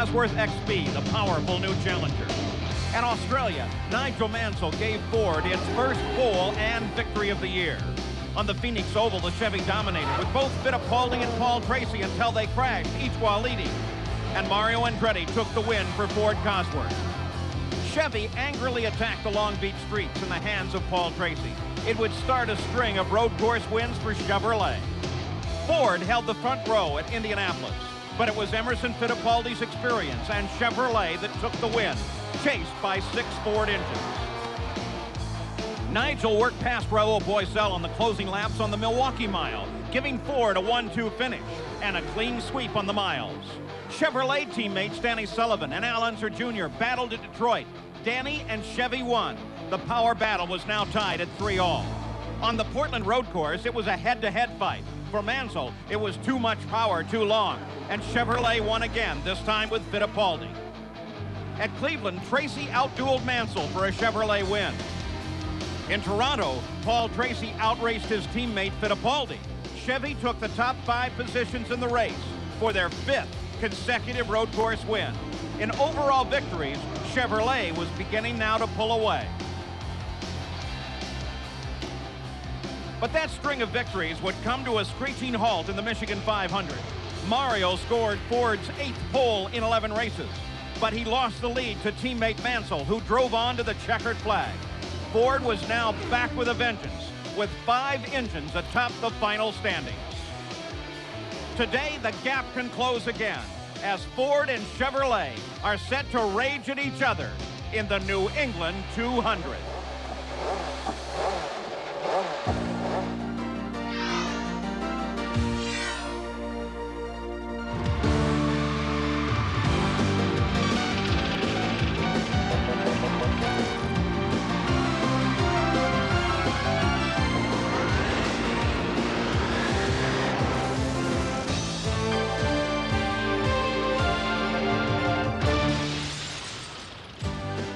Cosworth XB, the powerful new Challenger. In Australia, Nigel Mansell gave Ford its first pole and victory of the year. On the Phoenix Oval, the Chevy dominated with both Fittipaldi and Paul Tracy until they crashed, each while leading. And Mario Andretti took the win for Ford Cosworth. Chevy angrily attacked the Long Beach streets in the hands of Paul Tracy. It would start a string of road course wins for Chevrolet. Ford held the front row at Indianapolis, but it was Emerson Fittipaldi's experience and Chevrolet that took the win, chased by 6 Ford engines. Nigel worked past Raul Boesel on the closing laps on the Milwaukee Mile, giving Ford a 1-2 finish and a clean sweep on the miles. Chevrolet teammates Danny Sullivan and Al Unser Jr. battled at Detroit. Danny and Chevy won. The power battle was now tied at 3-all. On the Portland road course, it was a head-to-head fight. For Mansell, it was too much power too long, and Chevrolet won again, this time with Fittipaldi. At Cleveland, Tracy outdueled Mansell for a Chevrolet win. In Toronto, Paul Tracy outraced his teammate Fittipaldi. Chevy took the top 5 positions in the race for their 5th consecutive road course win. In overall victories, Chevrolet was beginning now to pull away. But that string of victories would come to a screeching halt in the Michigan 500. Mario scored Ford's 8th pole in 11 races, but he lost the lead to teammate Mansell, who drove on to the checkered flag. Ford was now back with a vengeance, with 5 engines atop the final standings. Today, the gap can close again, as Ford and Chevrolet are set to rage at each other in the New England 200.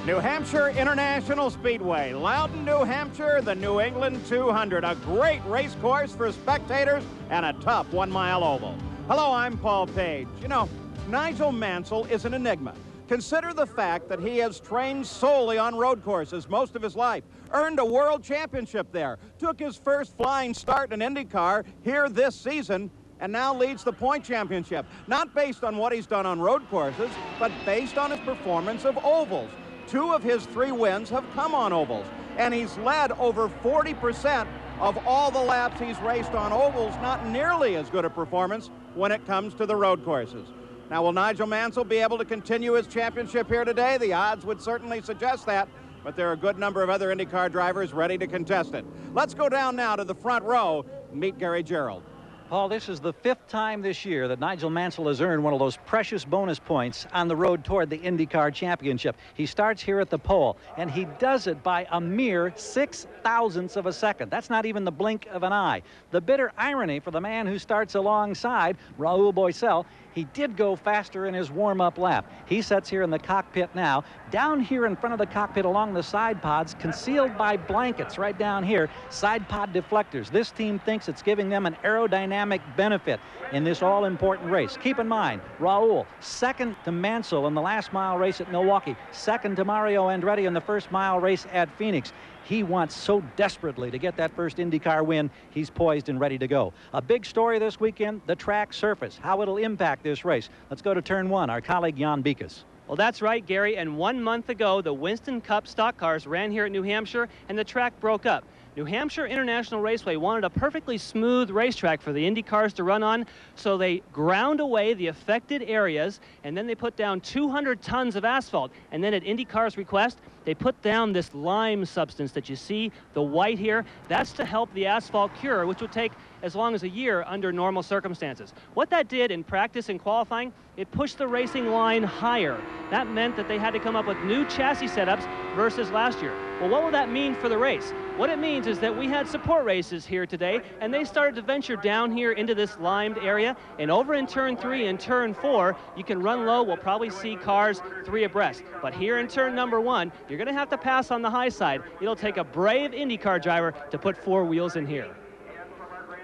New Hampshire International Speedway, Loudon, New Hampshire, the New England 200. A great race course for spectators and a tough 1-mile oval. Hello, I'm Paul Page. You know, Nigel Mansell is an enigma. Consider the fact that he has trained solely on road courses most of his life, earned a world championship there, took his first flying start in IndyCar here this season, and now leads the point championship, not based on what he's done on road courses, but based on his performance of ovals. 2 of his 3 wins have come on ovals, and he's led over 40% of all the laps he's raced on ovals. Not nearly as good a performance when it comes to the road courses. Now, will Nigel Mansell be able to continue his championship here today? The odds would certainly suggest that, but there are a good number of other IndyCar drivers ready to contest it. Let's go down now to the front row and meet Gary Gerould. Paul, this is the 5th time this year that Nigel Mansell has earned one of those precious bonus points on the road toward the IndyCar Championship. He starts here at the pole, and he does it by a mere 0.006 of a second. That's not even the blink of an eye. The bitter irony for the man who starts alongside, Raul Boesel, he did go faster in his warm-up lap. He sits here in the cockpit now. Down here in front of the cockpit along the side pods, concealed by blankets right down here, side pod deflectors. This team thinks it's giving them an aerodynamic benefit in this all-important race. Keep in mind, Raul, second to Mansell in the last mile race at Milwaukee, second to Mario Andretti in the first mile race at Phoenix. He wants so desperately to get that first IndyCar win. He's poised and ready to go. A big story this weekend, the track surface, how it'll impact this race. Let's go to turn 1, our colleague Jan Beekes. Well, that's right, Gary, and 1 month ago, the Winston Cup stock cars ran here at New Hampshire, and the track broke up. New Hampshire International Raceway wanted a perfectly smooth racetrack for the Indy cars to run on, so they ground away the affected areas, and then they put down 200 tons of asphalt. And then at IndyCar's request, they put down this lime substance that you see, the white here. That's to help the asphalt cure, which would take as long as a year under normal circumstances. What that did in practice and qualifying, it pushed the racing line higher. That meant that they had to come up with new chassis setups versus last year. Well, what will that mean for the race? What it means is that we had support races here today, and they started to venture down here into this limed area, and over in turn 3 and turn 4, you can run low. We'll probably see cars 3 abreast. But here in turn number 1, you're going to have to pass on the high side. It'll take a brave IndyCar driver to put 4 wheels in here.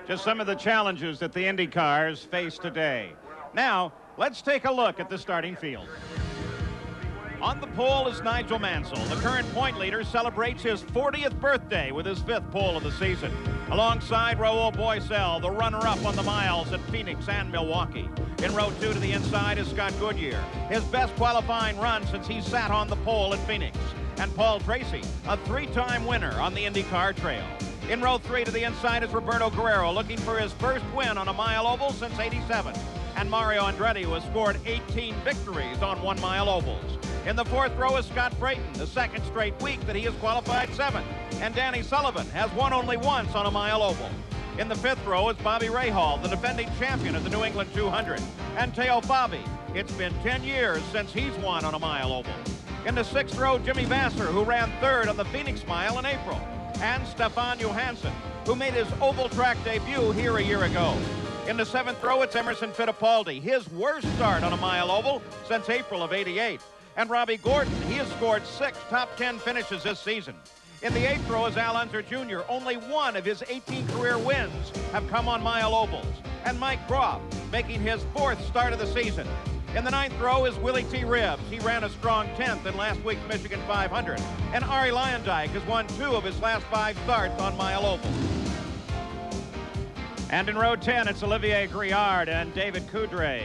Just some of the challenges that the Indy cars face today. Now, Let's take a look at the starting field. On the pole is Nigel Mansell. The current point leader celebrates his 40th birthday with his 5th pole of the season. Alongside Raul Boisel, the runner-up on the miles at Phoenix and Milwaukee. In row 2 to the inside is Scott Goodyear, his best qualifying run since he sat on the pole at Phoenix. And Paul Tracy, a 3-time winner on the IndyCar Trail. In row 3 to the inside is Roberto Guerrero, looking for his first win on a mile oval since '87. And Mario Andretti, who has scored 18 victories on 1-mile ovals. In the 4th row is Scott Brayton, the 2nd straight week that he has qualified 7th. And Danny Sullivan has won only once on a mile oval. In the 5th row is Bobby Rahal, the defending champion of the New England 200. And Teo Fabi, it's been 10 years since he's won on a mile oval. In the 6th row, Jimmy Vasser, who ran 3rd on the Phoenix Mile in April. And Stefan Johansson, who made his oval track debut here a year ago. In the 7th row, it's Emerson Fittipaldi, his worst start on a mile oval since April of '88. And Robbie Gordon, he has scored 6 top 10 finishes this season. In the 8th row is Al Unser Jr. Only one of his 18 career wins have come on mile ovals. And Mike Groff, making his 4th start of the season. In the 9th row is Willie T. Ribbs. He ran a strong 10th in last week's Michigan 500. And Arie Luyendyk has won 2 of his last 5 starts on mile ovals. And in row 10, it's Olivier Griard and David Coudray.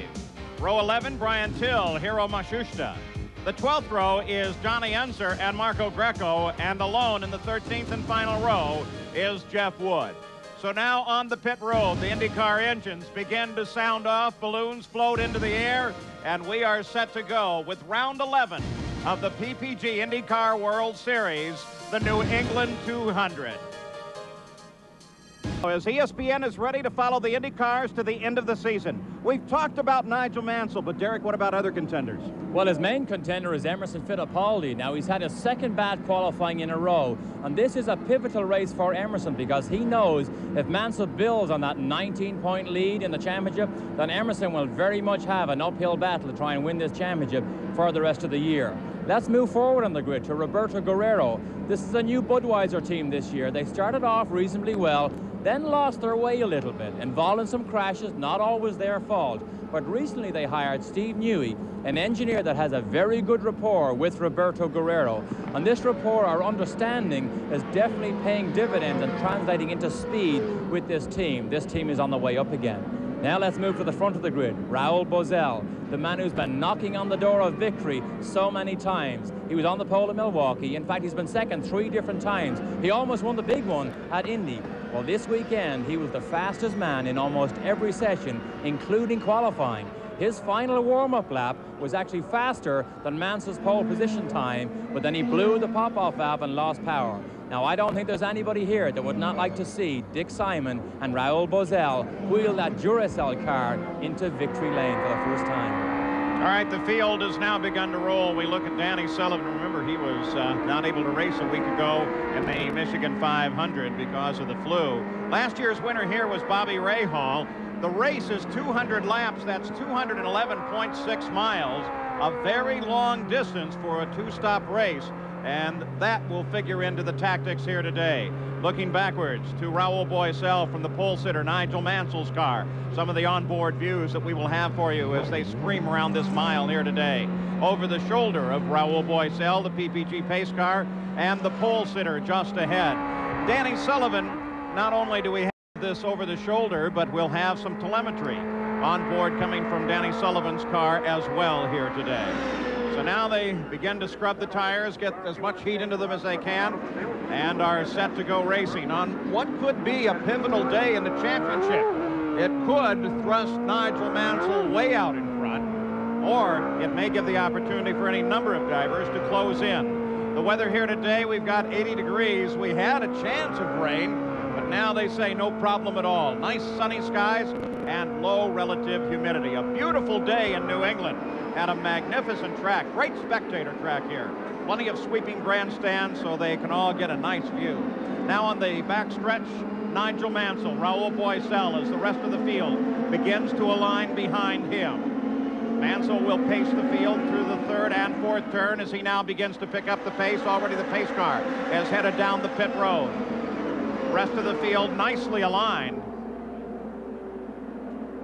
Row 11, Brian Till, Hiro Mashushita. The 12th row is Johnny Unser and Marco Greco, and alone in the 13th and final row is Jeff Wood. So now on the pit road, the IndyCar engines begin to sound off, balloons float into the air, and we are set to go with round 11 of the PPG IndyCar World Series, the New England 200. As ESPN is ready to follow the IndyCars to the end of the season. We've talked about Nigel Mansell, but Derek, what about other contenders? Well, his main contender is Emerson Fittipaldi. Now, he's had his 2nd bad qualifying in a row, and this is a pivotal race for Emerson because he knows if Mansell builds on that 19-point lead in the championship, then Emerson will very much have an uphill battle to try and win this championship for the rest of the year. Let's move forward on the grid to Roberto Guerrero. This is a new Budweiser team this year. They started off reasonably well, then lost their way a little bit, involved in some crashes, not always their fault. But recently they hired Steve Newey, an engineer that has a very good rapport with Roberto Guerrero. And this rapport, our understanding, is definitely paying dividends and translating into speed with this team. This team is on the way up again. Now let's move to the front of the grid. Raul Boisel, the man who's been knocking on the door of victory so many times. He was on the pole in Milwaukee. In fact, he's been second 3 different times. He almost won the big one at Indy. Well, this weekend, he was the fastest man in almost every session, including qualifying. His final warm-up lap was actually faster than Mansell's pole position time, but then he blew the pop-off valve and lost power. Now, I don't think there's anybody here that would not like to see Dick Simon and Raul Boisel wheel that Duracell car into victory lane for the first time. All right, the field has now begun to roll. We look at Danny Sullivan. Remember, he was not able to race a week ago in the Michigan 500 because of the flu. Last year's winner here was Bobby Rahal. The race is 200 laps. That's 211.6 miles, a very long distance for a 2-stop race. And that will figure into the tactics here today. Looking backwards to Raul Boisel from the pole sitter Nigel Mansell's car. Some of the onboard views that we will have for you as they scream around this mile here today. Over the shoulder of Raul Boisel, the PPG pace car, and the pole sitter just ahead. Danny Sullivan, not only do we have this over the shoulder, but we'll have some telemetry on board coming from Danny Sullivan's car as well here today. So now they begin to scrub the tires, get as much heat into them as they can, and are set to go racing on what could be a pivotal day in the championship. It could thrust Nigel Mansell way out in front, or it may give the opportunity for any number of drivers to close in. The weather here today, we've got 80 degrees. We had a chance of rain, but now they say no problem at all. Nice sunny skies and low relative humidity. A beautiful day in New England and a magnificent track. Great spectator track here. Plenty of sweeping grandstands so they can all get a nice view. Now on the backstretch, Nigel Mansell, Raul Boisel as the rest of the field begins to align behind him. Mansell will pace the field through the 3rd and 4th turn as he now begins to pick up the pace. Already the pace car is headed down the pit road. The rest of the field nicely aligned.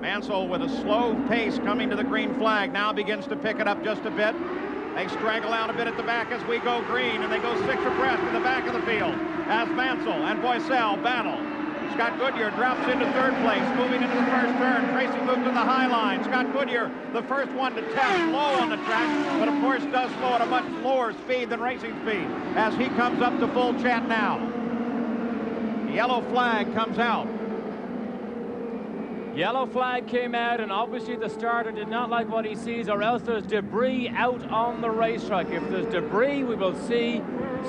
Mansell with a slow pace coming to the green flag. Now begins to pick it up just a bit. They straggle out a bit at the back as we go green, and they go 6 abreast in the back of the field as Mansell and Boiselle battle. Scott Goodyear drops into 3rd place, moving into the first turn. Tracy moves to the high line. Scott Goodyear, the first one to test low on the track, but of course does slow at a much lower speed than racing speed as he comes up to full chat now. The yellow flag comes out. Yellow flag came out, and obviously the starter did not like what he sees, or else there's debris out on the racetrack. If there's debris, we will see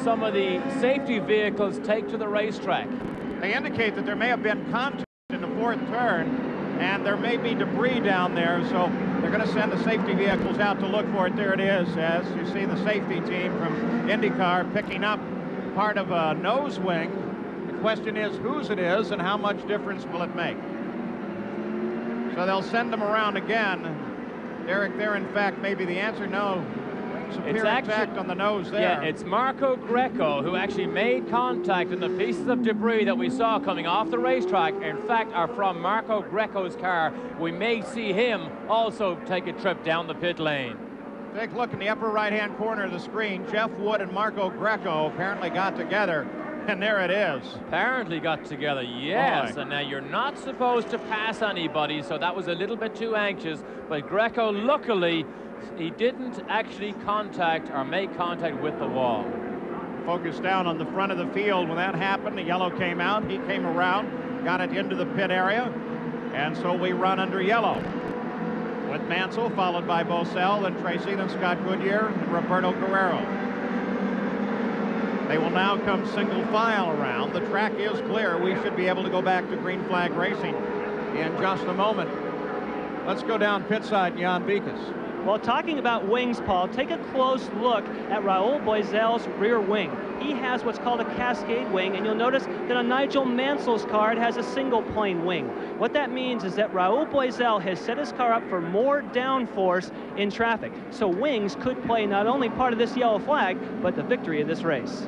some of the safety vehicles take to the racetrack. They indicate that there may have been contact in the 4th turn, and there may be debris down there, so they're going to send the safety vehicles out to look for it. There it is, as you see the safety team from IndyCar picking up part of a nose wing. The question is whose it is and how much difference will it make? So they'll send them around again. Derek, there in fact may be the answer. No. It's actually on the nose there. Yeah, it's Marco Greco who actually made contact, and the pieces of debris that we saw coming off the racetrack, in fact, are from Marco Greco's car. We may see him also take a trip down the pit lane. Take a look in the upper right-hand corner of the screen. Jeff Wood and Marco Greco apparently got together, and there it is. Apparently got together, yes. Boy. And now you're not supposed to pass anybody, so that was a little bit too anxious. But Greco, luckily, he didn't actually contact or make contact with the wall. Focused down on the front of the field. When that happened, the yellow came out. He came around, got it into the pit area, and so we run under yellow. With Mansell, followed by Boiselle, then Tracy, then Scott Goodyear, and Roberto Guerrero. They will now come single file around. The track is clear. We should be able to go back to green flag racing in just a moment. Let's go down pit side, Jan Beekes. Well, talking about wings, Paul, take a close look at Raoul Boiselle's rear wing. He has what's called a cascade wing, and you'll notice that on Nigel Mansell's car, it has a single plane wing. What that means is that Raoul Boiselle has set his car up for more downforce in traffic. So wings could play not only part of this yellow flag, but the victory of this race.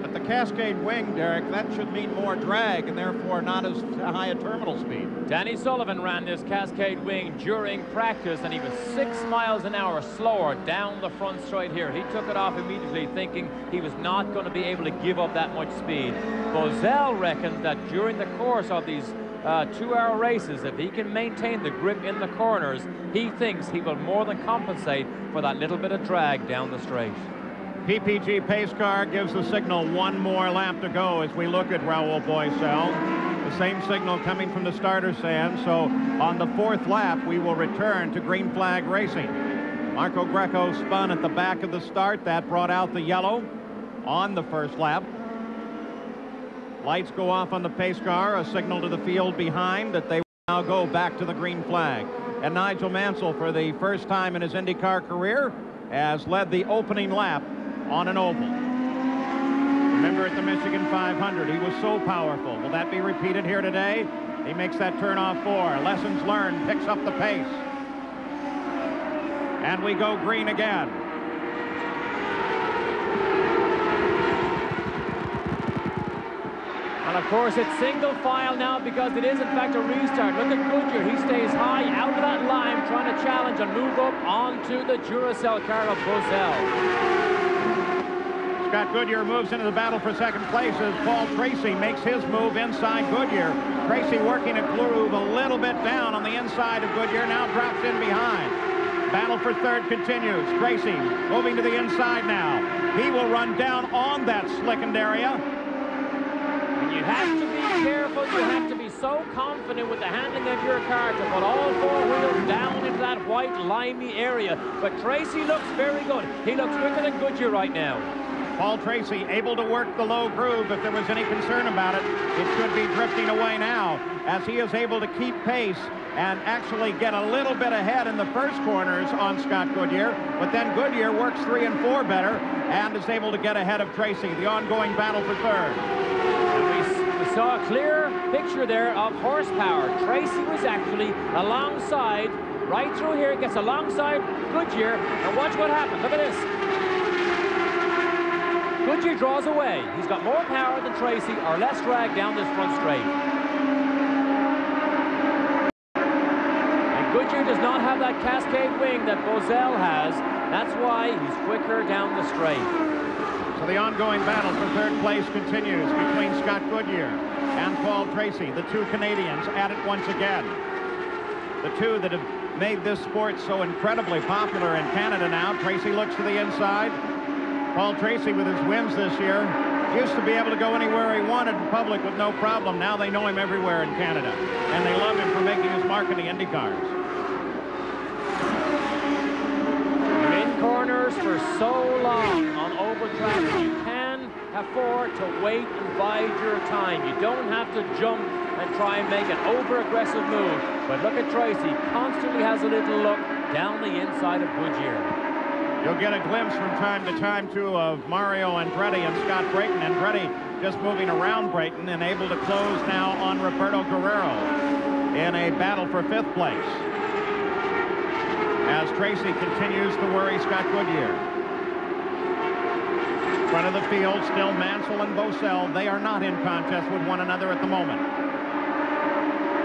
But the cascade wing, Derek, that should mean more drag and therefore not as high a terminal speed. Danny Sullivan ran this cascade wing during practice, and he was 6 miles an hour slower down the front straight here. He took it off immediately, thinking he was not going to be able to give up that much speed. Boiselle reckons that during the course of these 2-hour races, if he can maintain the grip in the corners, he thinks he will more than compensate for that little bit of drag down the straight. PPG pace car gives the signal 1 more lap to go as we look at Raoul Boiselle. The same signal coming from the starter stand, so on the 4th lap we will return to green flag racing. Marco Greco spun at the back of the start. That brought out the yellow on the 1st lap. Lights go off on the pace car, a signal to the field behind that they will now go back to the green flag. And Nigel Mansell, for the first time in his IndyCar career, has led the opening lap on an oval. Remember at the Michigan 500, he was so powerful. Will that be repeated here today? He makes that turn off 4. Lessons learned, picks up the pace. And we go green again. And of course it's single file now because it is in fact a restart. Look at Goodyear. He stays high out of that line, trying to challenge and move up onto the Duracell car of Boiselle. Scott Goodyear moves into the battle for 2nd place as Paul Tracy makes his move inside Goodyear. Tracy working a groove a little bit down on the inside of Goodyear, now drops in behind. Battle for 3rd continues. Tracy moving to the inside now. He will run down on that slickened area. And you have to be careful. You have to be so confident with the handling of your car to put all 4 wheels down into that white limey area. But Tracy looks very good. He looks quicker than Goodyear right now. Paul Tracy able to work the low groove. If there was any concern about it, it should be drifting away now as he is able to keep pace and actually get a little bit ahead in the first corners on Scott Goodyear. But then Goodyear works 3 and 4 better and is able to get ahead of Tracy. The ongoing battle for 3rd. And we saw a clear picture there of horsepower. Tracy was actually alongside, right through here, gets alongside Goodyear. And watch what happens. Look at this. Goodyear draws away. He's got more power than Tracy, or less drag down this front straight. Goodyear does not have that cascade wing that Bozell has. That's why he's quicker down the straight. So the ongoing battle for third place continues between Scott Goodyear and Paul Tracy, the two Canadians at it once again. The two that have made this sport so incredibly popular in Canada now. Tracy looks to the inside. Paul Tracy, with his wins this year, used to be able to go anywhere he wanted in public with no problem. Now they know him everywhere in Canada, and they love him for making his mark in the Indy cars. You're in corners for so long on oval traffic. You can afford to wait and bide your time. You don't have to jump and try and make an over-aggressive move. But look at Tracy, constantly has a little look down the inside of Goodyear. You'll get a glimpse from time to time, too, of Mario Andretti and Scott Brayton. Andretti just moving around Brayton and able to close now on Roberto Guerrero in a battle for 5th place, as Tracy continues to worry Scott Goodyear. Front of the field, still Mansell and Bozell. They are not in contest with one another at the moment.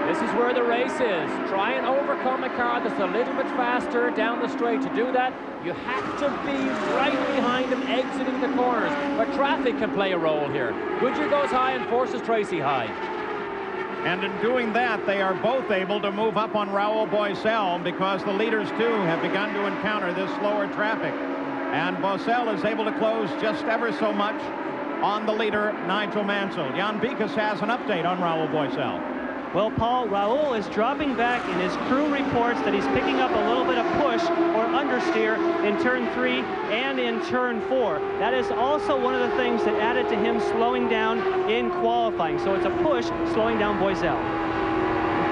This is where the race is. Try and overcome a car that's a little bit faster down the straight. To do that, you have to be right behind him exiting the corners. But traffic can play a role here. Goodyear goes high and forces Tracy high. And in doing that, they are both able to move up on Raoul Boesel, because the leaders, too, have begun to encounter this slower traffic. And Boesel is able to close just ever so much on the leader, Nigel Mansell. Jan Beekes has an update on Raoul Boesel. Well, Paul, Raoul is dropping back, and his crew reports that he's picking up a little bit of push or understeer in turn 3 and in turn 4. That is also one of the things that added to him slowing down in qualifying. So it's a push slowing down Boesel.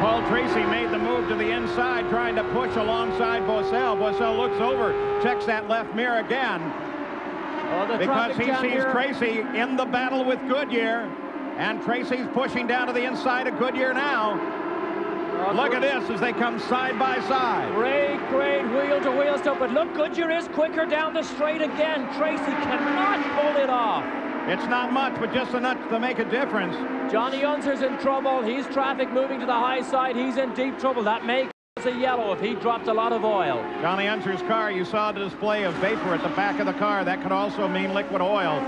Paul Tracy made the move to the inside, trying to push alongside Boesel. Boesel looks over, checks that left mirror again, because he sees Tracy in the battle with Goodyear. And Tracy's pushing down to the inside of Goodyear now. Look at this as they come side by side. Great wheel-to-wheel stuff. But look, Goodyear is quicker down the straight again. Tracy cannot pull it off. It's not much, but just enough to make a difference. Johnny Unser's in trouble. He's traffic moving to the high side. He's in deep trouble. That may cause a yellow if he dropped a lot of oil. Johnny Unser's car, you saw the display of vapor at the back of the car. That could also mean liquid oil.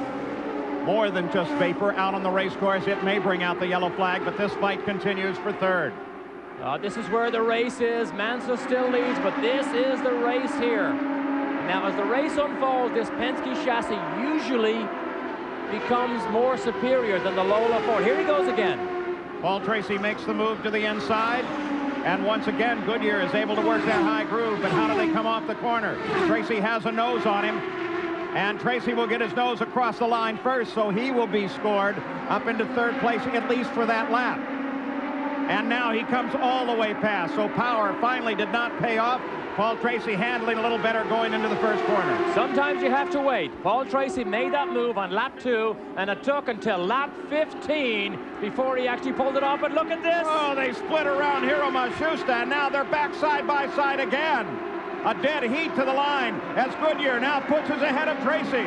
More than just vapor out on the race course. It may bring out the yellow flag, but this fight continues for third. This is where the race is. Mansell still leads, but this is the race here. Now, as the race unfolds, this Penske chassis usually becomes more superior than the Lola Ford. Here he goes again. Paul Tracy makes the move to the inside. And once again, Goodyear is able to work that high groove, but how do they come off the corner? Tracy has a nose on him. And Tracy will get his nose across the line first, so he will be scored up into 3rd place, at least for that lap. And now he comes all the way past, so power finally did not pay off. Paul Tracy handling a little better going into the 1st corner. Sometimes you have to wait. Paul Tracy made that move on lap 2, and it took until lap 15 before he actually pulled it off. But look at this. Oh, they split around Hiro Matsushita, and now they're back side by side again. A dead heat to the line as Goodyear now pushes ahead of Tracy.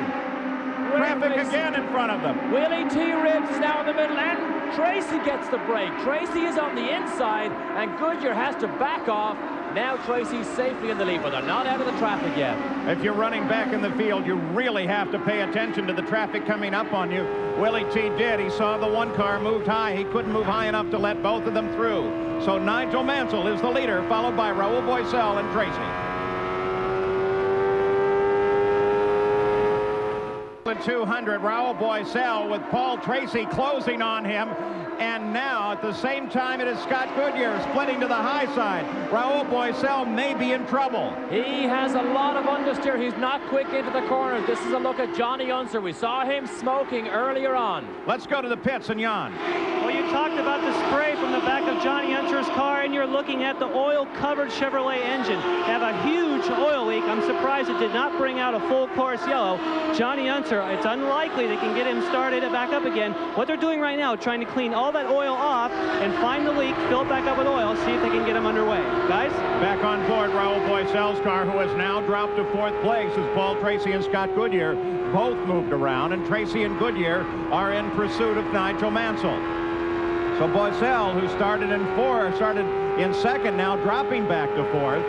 Traffic again in front of them. Willie T. Ribs is now in the middle, and Tracy gets the break. Tracy is on the inside, and Goodyear has to back off. Now Tracy's safely in the lead, but they're not out of the traffic yet. If you're running back in the field, you really have to pay attention to the traffic coming up on you. Willie T. did. He saw the one car moved high. He couldn't move high enough to let both of them through. So Nigel Mansell is the leader, followed by Raoul Boesel and Tracy. 200, Raoul Boesel with Paul Tracy closing on him. And now, at the same time, it is Scott Goodyear splitting to the high side. Raoul Boesel may be in trouble. He has a lot of understeer. He's not quick into the corners. This is a look at Johnny Unser. We saw him smoking earlier on. Let's go to the pits and Jan. Well, you talked about the spray from the back of Johnny Unser's car, and you're looking at the oil-covered Chevrolet engine. They have a huge oil leak. I'm surprised it did not bring out a full course yellow. Johnny Unser, it's unlikely they can get him started and back up again. What they're doing right now, trying to clean all that oil off and find the leak, fill it back up with oil, see if they can get him underway. Guys? Back on board, Raoul Boesel's car, who has now dropped to 4th place as Paul Tracy and Scott Goodyear both moved around, and Tracy and Goodyear are in pursuit of Nigel Mansell. So Boesel, who started in 4, started in second, now dropping back to fourth.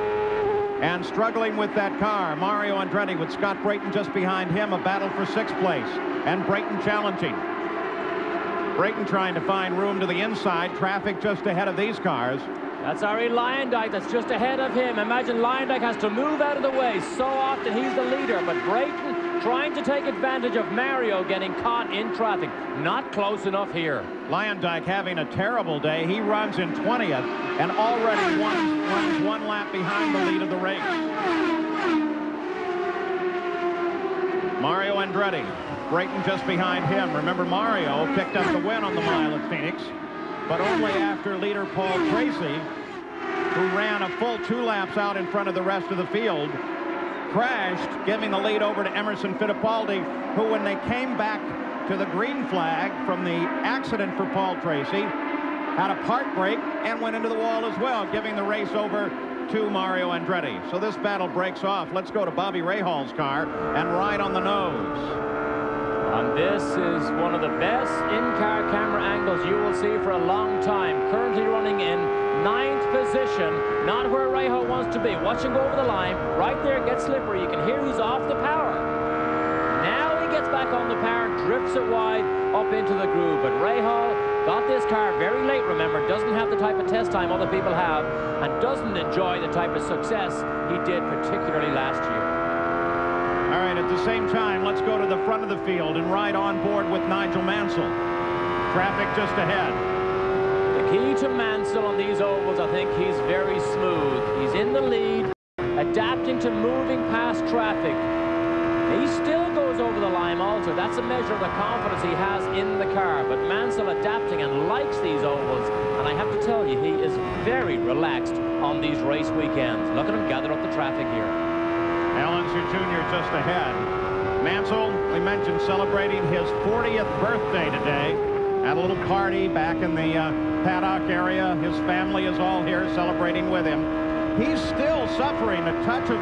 And struggling with that car, Mario Andretti with Scott Brayton just behind him, a battle for sixth place. And Brayton challenging. Brayton trying to find room to the inside, traffic just ahead of these cars. That's Ari Lyondike that's just ahead of him. Imagine Lyondike has to move out of the way. So often he's the leader, but Brayton trying to take advantage of Mario getting caught in traffic. Not close enough here. Lyondike having a terrible day. He runs in 20th and already runs one lap behind the lead of the race. Mario Andretti, Brayton just behind him. Remember, Mario picked up the win on the mile at Phoenix, but only after leader Paul Tracy, who ran a full 2 laps out in front of the rest of the field, crashed, giving the lead over to Emerson Fittipaldi, who, when they came back to the green flag from the accident for Paul Tracy, had a part brake and went into the wall as well, giving the race over to Mario Andretti. So this battle breaks off. Let's go to Bobby Rahal's car and ride on the nose. And this is one of the best in-car camera angles you will see for a long time. Currently running in 9th position, not where Rahal wants to be. Watch him go over the line. Right there, gets slippery. You can hear he's off the power. Now he gets back on the power, drifts it wide up into the groove. But Rahal got this car very late, remember, doesn't have the type of test time other people have, and doesn't enjoy the type of success he did, particularly last year. All right, at the same time, let's go to the front of the field and ride on board with Nigel Mansell. Traffic just ahead. The key to Mansell on these ovals, I think he's very smooth. He's in the lead, adapting to moving past traffic. He still goes over the line also. That's a measure of the confidence he has in the car. But Mansell adapting and likes these ovals. And I have to tell you, he is very relaxed on these race weekends. Look at him gather up the traffic here. Alonso Jr. just ahead. Mansell, we mentioned, celebrating his 40th birthday today. Had a little party back in the paddock area. His family is all here celebrating with him. He's still suffering a touch of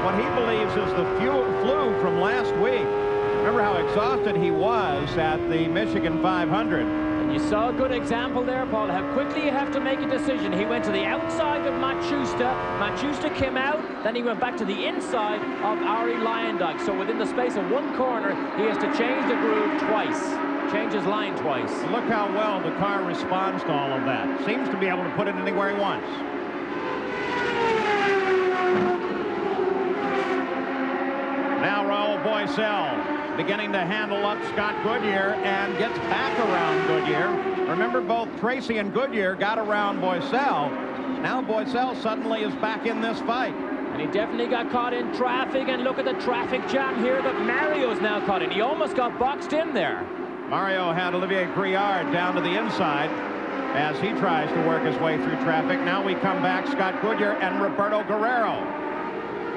what he believes is the flu from last week. Remember how exhausted he was at the Michigan 500. And you saw a good example there, Paul, how quickly you have to make a decision. He went to the outside of Machusta. Machusta came out, then he went back to the inside of Ari Lyondike. So within the space of one corner, he has to change the groove twice. Change his line twice. Look how well the car responds to all of that. Seems to be able to put it anywhere he wants. Now Raul Boisel beginning to handle up Scott Goodyear and gets back around Goodyear. Remember, both Tracy and Goodyear got around Boisel. Now Boisel suddenly is back in this fight. And he definitely got caught in traffic, and look at the traffic jam here that Mario's now caught in. He almost got boxed in there. Mario had Olivier Griard down to the inside as he tries to work his way through traffic. Now we come back, Scott Goodyear and Roberto Guerrero.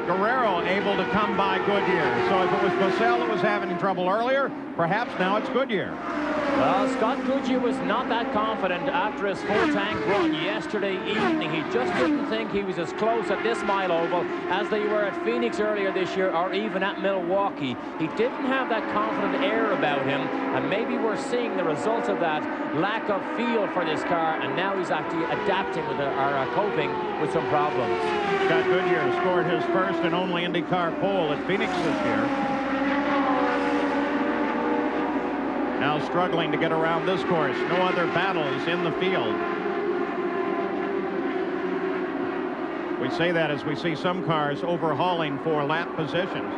Guerrero able to come by Goodyear. So if it was Boisel that was having trouble earlier, perhaps now it's Goodyear. Well, Scott Goodyear was not that confident after his full-tank run yesterday evening. He just didn't think he was as close at this mile oval as they were at Phoenix earlier this year, or even at Milwaukee. He didn't have that confident air about him, and maybe we're seeing the results of that lack of feel for this car, and now he's actually adapting with or coping with some problems. Scott Goodyear scored his first and only IndyCar pole at Phoenix this year. Now struggling to get around this course. No other battles in the field. We say that as we see some cars overhauling for lap positions.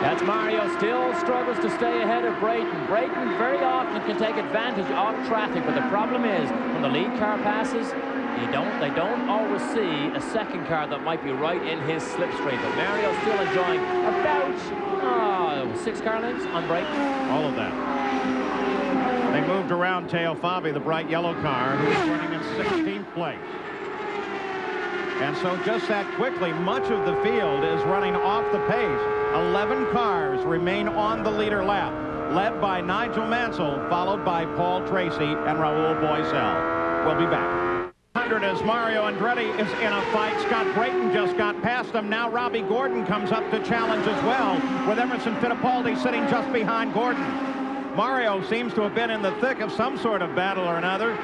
That's Mario still struggles to stay ahead of Brayton. Brayton very often can take advantage of traffic, but the problem is when the lead car passes, they don't always see a second car that might be right in his slipstream. But Mario's still enjoying about 6 car lengths on Brayton. All of that. They moved around Teo Fabi, the bright yellow car, who is running in 16th place. And so just that quickly, much of the field is running off the pace. 11 cars remain on the leader lap, led by Nigel Mansell, followed by Paul Tracy and Raul Boisel. We'll be back. As Mario Andretti is in a fight. Scott Brayton just got past him. Now Robbie Gordon comes up to challenge as well, with Emerson Fittipaldi sitting just behind Gordon. Mario seems to have been in the thick of some sort of battle or another.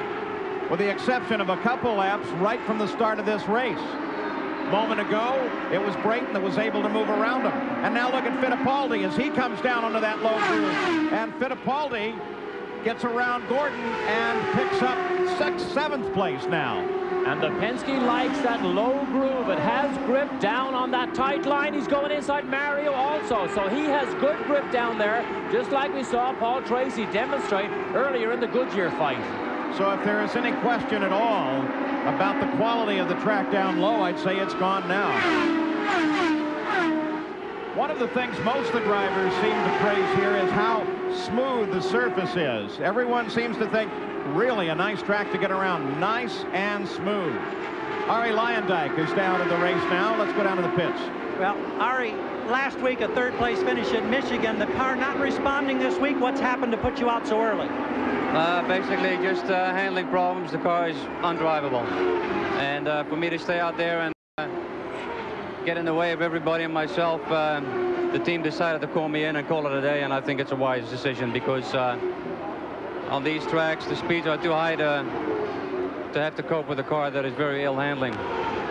with the exception of a couple laps right from the start of this race. A moment ago, it was Brayton that was able to move around him. And now look at Fittipaldi as he comes down onto that low groove. And Fittipaldi gets around Gordon and picks up 6th, 7th place now. And the Penske likes that low groove. It has grip down on that tight line. He's going inside Mario also, so he has good grip down there, just like we saw Paul Tracy demonstrate earlier in the Goodyear fight. So if there is any question at all about the quality of the track down low, I'd say it's gone now. One of the things most of the drivers seem to praise here is how smooth the surface is. Everyone seems to think really a nice track to get around. Nice and smooth. Ari Leyendijk is down to the race now. Let's go down to the pits. Well, Ari, last week a 3rd place finish in Michigan. The car not responding this week. What's happened to put you out so early? Basically just handling problems. The car is undrivable. And for me to stay out there and get in the way of everybody and myself, the team decided to call me in and call it a day, and I think it's a wise decision because on these tracks the speeds are too high to have to cope with a car that is very ill handling.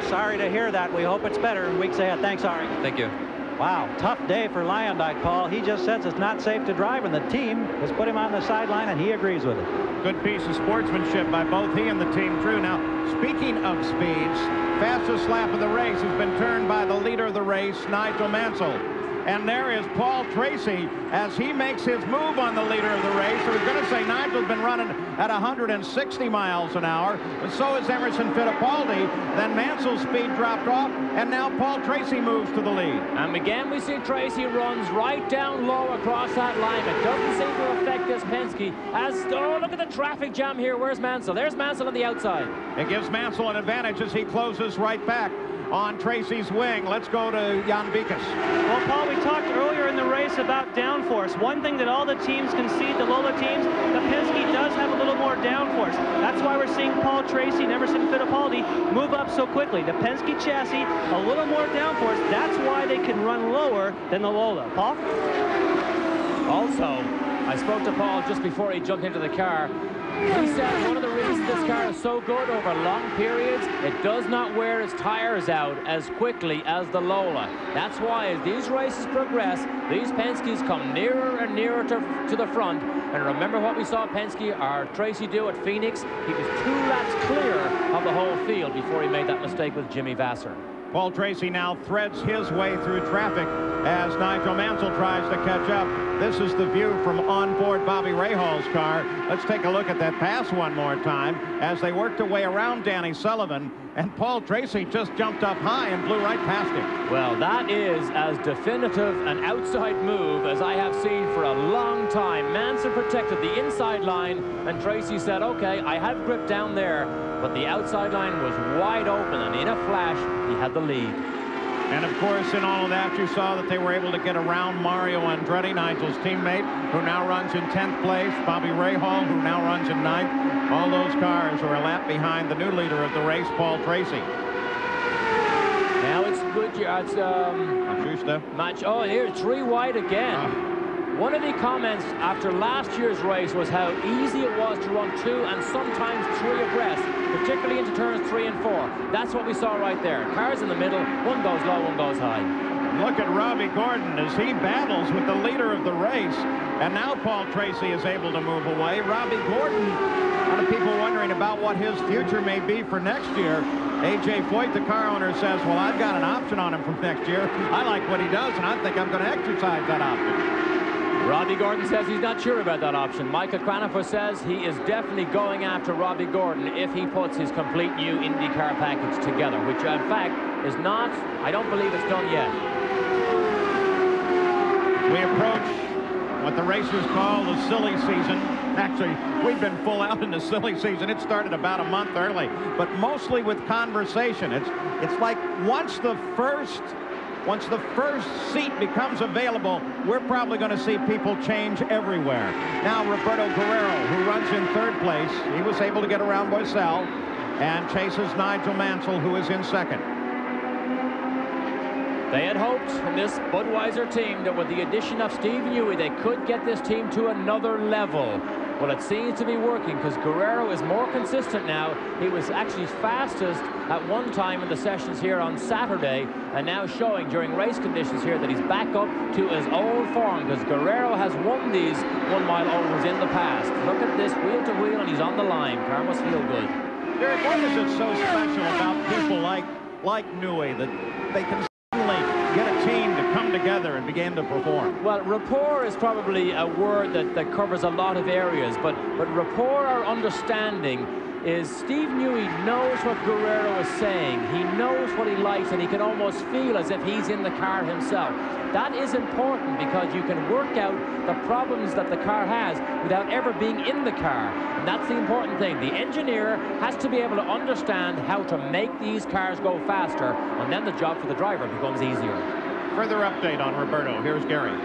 Sorry to hear that. We hope it's better in weeks ahead. Thanks, Ari. Thank you. Wow, tough day for Leyendijk, Paul. He just says it's not safe to drive, and the team has put him on the sideline, and he agrees with it. Good piece of sportsmanship by both he and the team crew. Now, speaking of speeds, fastest lap of the race has been turned by the leader of the race, Nigel Mansell. And there is Paul Tracy as he makes his move on the leader of the race. I was going to say Nigel's been running at 160 miles an hour, and so is Emerson Fittipaldi. Then Mansell's speed dropped off, and now Paul Tracy moves to the lead. And again, we see Tracy runs right down low across that line. It doesn't seem to affect this Penske. Oh, look at the traffic jam here. Where's Mansell? There's Mansell on the outside. It gives Mansell an advantage as he closes right back on Tracy's wing. Let's go to Jan Beekes. Well, Paul, we talked earlier in the race about downforce. One thing that all the teams concede, the Lola teams, the Penske does have a little more downforce. That's why we're seeing Paul Tracy and Emerson Fittipaldi move up so quickly. The Penske chassis, a little more downforce. That's why they can run lower than the Lola. Paul? Also, I spoke to Paul just before he jumped into the car. He said one of the reasons this car is so good over long periods, it does not wear its tires out as quickly as the Lola. That's why as these races progress, these Penskes come nearer and nearer to the front. And remember what we saw Penske or Tracy do at Phoenix? He was 2 laps clear of the whole field before he made that mistake with Jimmy Vasser. Paul Tracy now threads his way through traffic as Nigel Mansell tries to catch up. This is the view from onboard Bobby Rahal's car. Let's take a look at that pass one more time as they worked their way around Danny Sullivan, and Paul Tracy just jumped up high and blew right past him. Well, that is as definitive an outside move as I have seen for a long time. Mansell protected the inside line, and Tracy said, okay, I have grip down there, but the outside line was wide open, and in a flash, he had the lead. And of course, in all of that, you saw that they were able to get around Mario Andretti, Nigel's teammate, who now runs in 10th place, Bobby Rahal, who now runs in 9th. All those cars are a lap behind the new leader of the race, Paul Tracy. Now it's Goodyear. It's match. Oh, here, 3 wide again. One of the comments after last year's race was how easy it was to run 2 and sometimes 3 abreast, particularly into turns 3 and 4. That's what we saw right there. Cars in the middle, one goes low, one goes high. Look at Robbie Gordon as he battles with the leader of the race. And now Paul Tracy is able to move away. Robbie Gordon, a lot of people wondering about what his future may be for next year. A.J. Foyt, the car owner, says, well, I've got an option on him for next year. I like what he does, and I think I'm going to exercise that option. Robbie Gordon says he's not sure about that option. Michael Cranifer says he is definitely going after Robbie Gordon if he puts his complete new IndyCar package together, which in fact is not, I don't believe it's done yet. We approach what the racers call the silly season. Actually, we've been full out in the silly season. It started about a month early, but mostly with conversation. It's like once the first seat becomes available, we're probably going to see people change everywhere. Now Roberto Guerrero, who runs in 3rd place, he was able to get around Boiselle and chases Nigel Mansell, who is in 2nd. They had hoped in this Budweiser team that with the addition of Steve Newey, they could get this team to another level. Well, it seems to be working because Guerrero is more consistent now. He was actually fastest at one time in the sessions here on Saturday, and now showing during race conditions here that he's back up to his old form, because Guerrero has won these 1 mile ovals in the past. Look at this, wheel to wheel, and he's on the line. Car must feel good. Derek, what is it so special about people like Newey that they can suddenly get a team to come together and begin to perform? Well, rapport is probably a word that covers a lot of areas, but rapport or understanding is Steve Newey knows what Guerrero is saying. He knows what he likes, and he can almost feel as if he's in the car himself. That is important because you can work out the problems that the car has without ever being in the car. And that's the important thing. The engineer has to be able to understand how to make these cars go faster, and then the job for the driver becomes easier. Further update on Roberto. Here's Gary.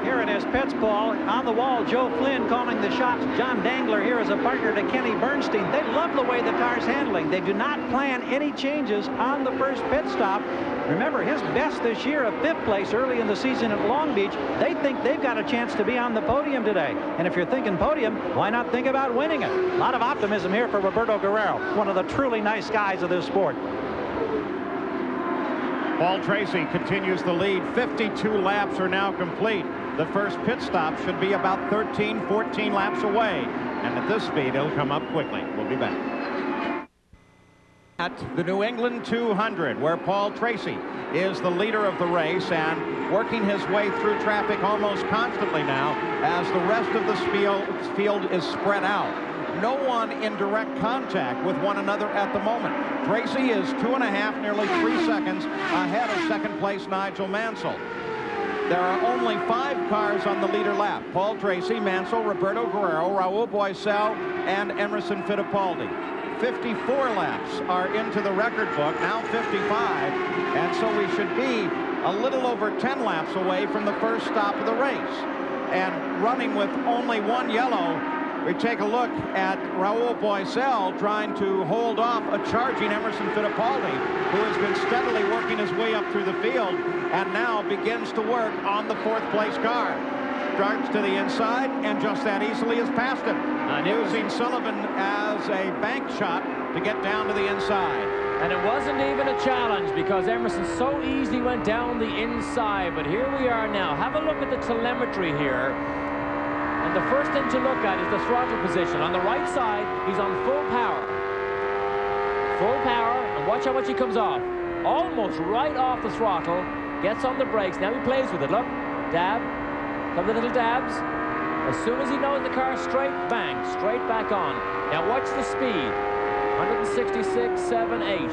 Here in his pits, Paul. On the wall, Joe Flynn calling the shots. John Dangler here as a partner to Kenny Bernstein. They love the way the car's handling. They do not plan any changes on the first pit stop. Remember, his best this year, a 5th place early in the season at Long Beach. They think they've got a chance to be on the podium today. And if you're thinking podium, why not think about winning it? A lot of optimism here for Roberto Guerrero, one of the truly nice guys of this sport. Paul Tracy continues the lead. 52 laps are now complete. The first pit stop should be about 13, 14 laps away. And at this speed, it'll come up quickly. We'll be back. At the New England 200, where Paul Tracy is the leader of the race and working his way through traffic almost constantly now as the rest of the field is spread out. No one in direct contact with one another at the moment. Tracy is 2.5, nearly 3 seconds ahead of second place Nigel Mansell. There are only 5 cars on the leader lap. Paul Tracy, Mansell, Roberto Guerrero, Raul Boesel, and Emerson Fittipaldi. 54 laps are into the record book, now 55, and so we should be a little over 10 laps away from the first stop of the race. And running with only 1 yellow, we take a look at Raul Boesel trying to hold off a charging Emerson Fittipaldi, who has been steadily working his way up through the field and now begins to work on the 4th place car. Starts to the inside and just that easily has passed him, using Sullivan as a bank shot to get down to the inside. And it wasn't even a challenge because Emerson so easily went down the inside. But here we are now. Have a look at the telemetry here. And the first thing to look at is the throttle position. On the right side, he's on full power. Full power, and watch how much he comes off. Almost right off the throttle, gets on the brakes. Now he plays with it. Look, dab, couple of little dabs. As soon as he knows the car's straight, bang, straight back on. Now watch the speed. 166, 7, 8.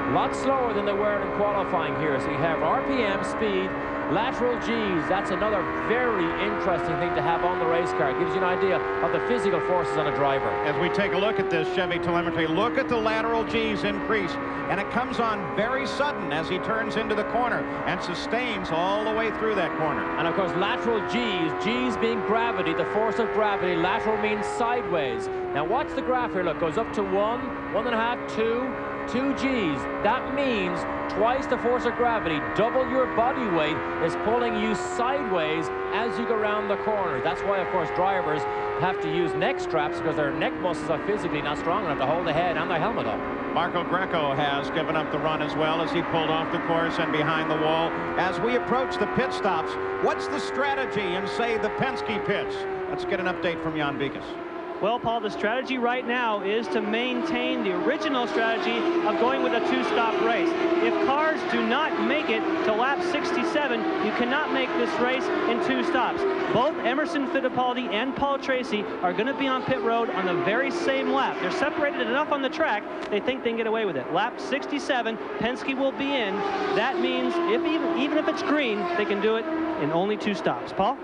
A lot slower than they were in qualifying here. So you have RPM, speed, lateral G's. That's another very interesting thing to have on the race car. It gives you an idea of the physical forces on a driver. As we take a look at this Chevy telemetry, look at the lateral G's increase. And it comes on very sudden as he turns into the corner and sustains all the way through that corner. And of course, lateral G's, G's being gravity, the force of gravity. Lateral means sideways. Now watch the graph here. Look, goes up to 1, 1.5, 2 G's. That means twice the force of gravity, double your body weight is pulling you sideways as you go around the corner. That's why, of course, drivers have to use neck straps because their neck muscles are physically not strong enough to hold the head and their helmet up. Marco Greco has given up the run as well as he pulled off the course and behind the wall. As we approach the pit stops, what's the strategy in, say, the Penske pits? Let's get an update from Jan Vikas. Well, Paul, the strategy right now is to maintain the original strategy of going with a 2-stop race. If cars do not make it to lap 67, you cannot make this race in 2 stops. Both Emerson Fittipaldi and Paul Tracy are going to be on pit road on the very same lap. They're separated enough on the track, they think they can get away with it. Lap 67, Penske will be in. That means even if it's green, they can do it in only 2 stops. Paul?